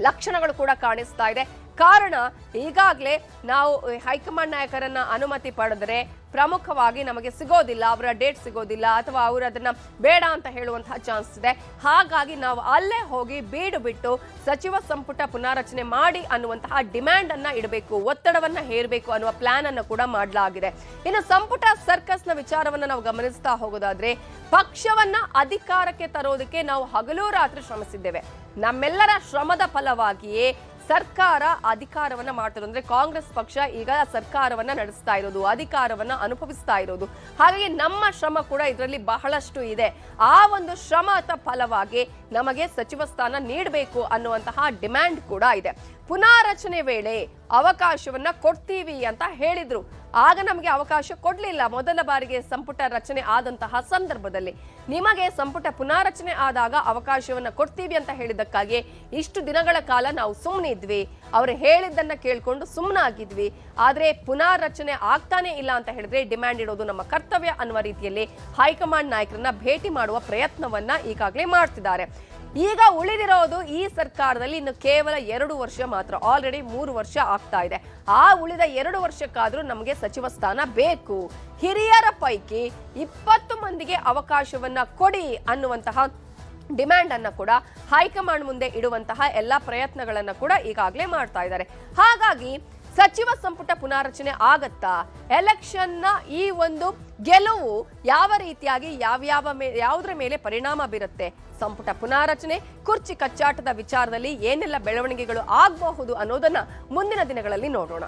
ಲಕ್ಷಣಗಳು ಕೂಡ ಕಾಣಿಸ್ತಾ ಇದೆ. ಕಾರಣ ಈಗಾಗಲೇ ನಾವು ಹೈಕಮಾಂಡ್ ನಾಯಕರನ್ನ ಅನುಮತಿ ಪಡೆದರೆ ಪ್ರಮುಖವಾಗಿ ನಮಗೆ ಸಿಗೋದಿಲ್ಲ, ಅವರ ಡೇಟ್ ಸಿಗೋದಿಲ್ಲ, ಅಥವಾ ಅವರು ಅದನ್ನ ಬೇಡ ಅಂತ ಹೇಳುವಂತಹ ಚಾನ್ಸ್ ಇದೆ. ಹಾಗಾಗಿ ನಾವು ಅಲ್ಲೇ ಹೋಗಿ ಬೀಡು ಬಿಟ್ಟು ಸಚಿವ ಸಂಪುಟ ಪುನಾರಚನೆ ಮಾಡಿ ಅನ್ನುವಂತಹ ಡಿಮ್ಯಾಂಡ್ ಅನ್ನ ಇಡಬೇಕು, ಒತ್ತಡವನ್ನ ಹೇರಬೇಕು ಅನ್ನುವ ಪ್ಲಾನ್ ಅನ್ನು ಕೂಡ ಮಾಡಲಾಗಿದೆ. ಇನ್ನು ಸಂಪುಟ ಸರ್ಕಸ್ ನ ವಿಚಾರವನ್ನ ನಾವು ಗಮನಿಸ್ತಾ ಹೋಗೋದಾದ್ರೆ, ಪಕ್ಷವನ್ನ ಅಧಿಕಾರಕ್ಕೆ ತರೋದಕ್ಕೆ ನಾವು ಹಗಲು ರಾತ್ರಿ ಶ್ರಮಿಸಿದ್ದೇವೆ. ನಮ್ಮೆಲ್ಲರ ಶ್ರಮದ ಫಲವಾಗಿಯೇ ಸರ್ಕಾರ ಅಧಿಕಾರವನ್ನ ಮಾಡ್ತಿರೋದು, ಅಂದ್ರೆ ಕಾಂಗ್ರೆಸ್ ಪಕ್ಷ ಈಗ ಸರ್ಕಾರವನ್ನ ನಡೆಸ್ತಾ ಇರೋದು, ಅಧಿಕಾರವನ್ನ ಅನುಭವಿಸ್ತಾ ಇರೋದು. ಹಾಗಾಗಿ ನಮ್ಮ ಶ್ರಮ ಕೂಡ ಇದರಲ್ಲಿ ಬಹಳಷ್ಟು ಇದೆ. ಆ ಒಂದು ಶ್ರಮದ ಫಲವಾಗಿ ನಮಗೆ ಸಚಿವ ಸ್ಥಾನ ನೀಡಬೇಕು ಅನ್ನುವಂತಹ ಡಿಮ್ಯಾಂಡ್ ಕೂಡ ಇದೆ. ಪುನಾರಚನೆ ವೇಳೆ ಅವಕಾಶವನ್ನ ಕೊಡ್ತೀವಿ ಅಂತ ಹೇಳಿದ್ರು. ಆಗ ನಮಗೆ ಅವಕಾಶ ಕೊಡ್ಲಿಲ್ಲ. ಮೊದಲ ಬಾರಿಗೆ ಸಂಪುಟ ರಚನೆ ಆದಂತಹ ಸಂದರ್ಭದಲ್ಲಿ ನಿಮಗೆ ಸಂಪುಟ ಪುನಾರಚನೆ ಆದಾಗ ಅವಕಾಶವನ್ನ ಕೊಡ್ತೀವಿ ಅಂತ ಹೇಳಿದ್ದಕ್ಕಾಗಿ ಇಷ್ಟು ದಿನಗಳ ಕಾಲ ನಾವು ಸುಮ್ಮನಿದ್ವಿ, ಅವರು ಹೇಳಿದ್ದನ್ನ ಕೇಳ್ಕೊಂಡು ಸುಮ್ಮನಾಗಿದ್ವಿ. ಆದ್ರೆ ಪುನಾರಚನೆ ಆಗ್ತಾನೆ ಇಲ್ಲ ಅಂತ ಹೇಳಿದ್ರೆ ಡಿಮ್ಯಾಂಡ್ ಇಡೋದು ನಮ್ಮ ಕರ್ತವ್ಯ ಅನ್ನುವ ರೀತಿಯಲ್ಲಿ ಹೈಕಮಾಂಡ್ ನಾಯಕರನ್ನ ಭೇಟಿ ಮಾಡುವ ಪ್ರಯತ್ನವನ್ನ ಈಗಾಗಲೇ ಮಾಡ್ತಿದ್ದಾರೆ. ಈಗ ಉಳಿದಿರೋದು ಈ ಸರ್ಕಾರದಲ್ಲಿ ಇನ್ನು ಕೇವಲ 2 ವರ್ಷ ಮಾತ್ರ. ಆಲ್ರೆಡಿ 3 ವರ್ಷ ಆಗ್ತಾ ಇದೆ. ಆ ಉಳಿದ 2 ವರ್ಷಕ್ಕಾದ್ರೂ ನಮಗೆ ಸಚಿವ ಸ್ಥಾನ ಬೇಕು. ಹಿರಿಯರ ಪೈಕಿ 20 ಮಂದಿಗೆ ಅವಕಾಶವನ್ನ ಕೊಡಿ ಅನ್ನುವಂತಹ ಡಿಮ್ಯಾಂಡ್ ಅನ್ನ ಕೂಡ ಹೈಕಮಾಂಡ್ ಮುಂದೆ ಇಡುವಂತಹ ಎಲ್ಲಾ ಪ್ರಯತ್ನಗಳನ್ನ ಕೂಡ ಈಗಾಗಲೇ ಮಾಡ್ತಾ ಇದ್ದಾರೆ. ಹಾಗಾಗಿ ಸಚಿವ ಸಂಪುಟ ಪುನಾರಚನೆ ಆಗತ್ತಾ? ಎಲೆಕ್ಷನ್ ನ ಈ ಒಂದು ಗೆಲುವು ಯಾವ ರೀತಿಯಾಗಿ ಯಾವುದರ ಮೇಲೆ ಪರಿಣಾಮ ಬೀರುತ್ತೆ? ಸಂಪುಟ ಪುನಾರಚನೆ, ಕುರ್ಚಿ ಕಚ್ಚಾಟದ ವಿಚಾರದಲ್ಲಿ ಏನೆಲ್ಲ ಬೆಳವಣಿಗೆಗಳು ಆಗಬಹುದು ಅನ್ನೋದನ್ನ ಮುಂದಿನ ದಿನಗಳಲ್ಲಿ ನೋಡೋಣ.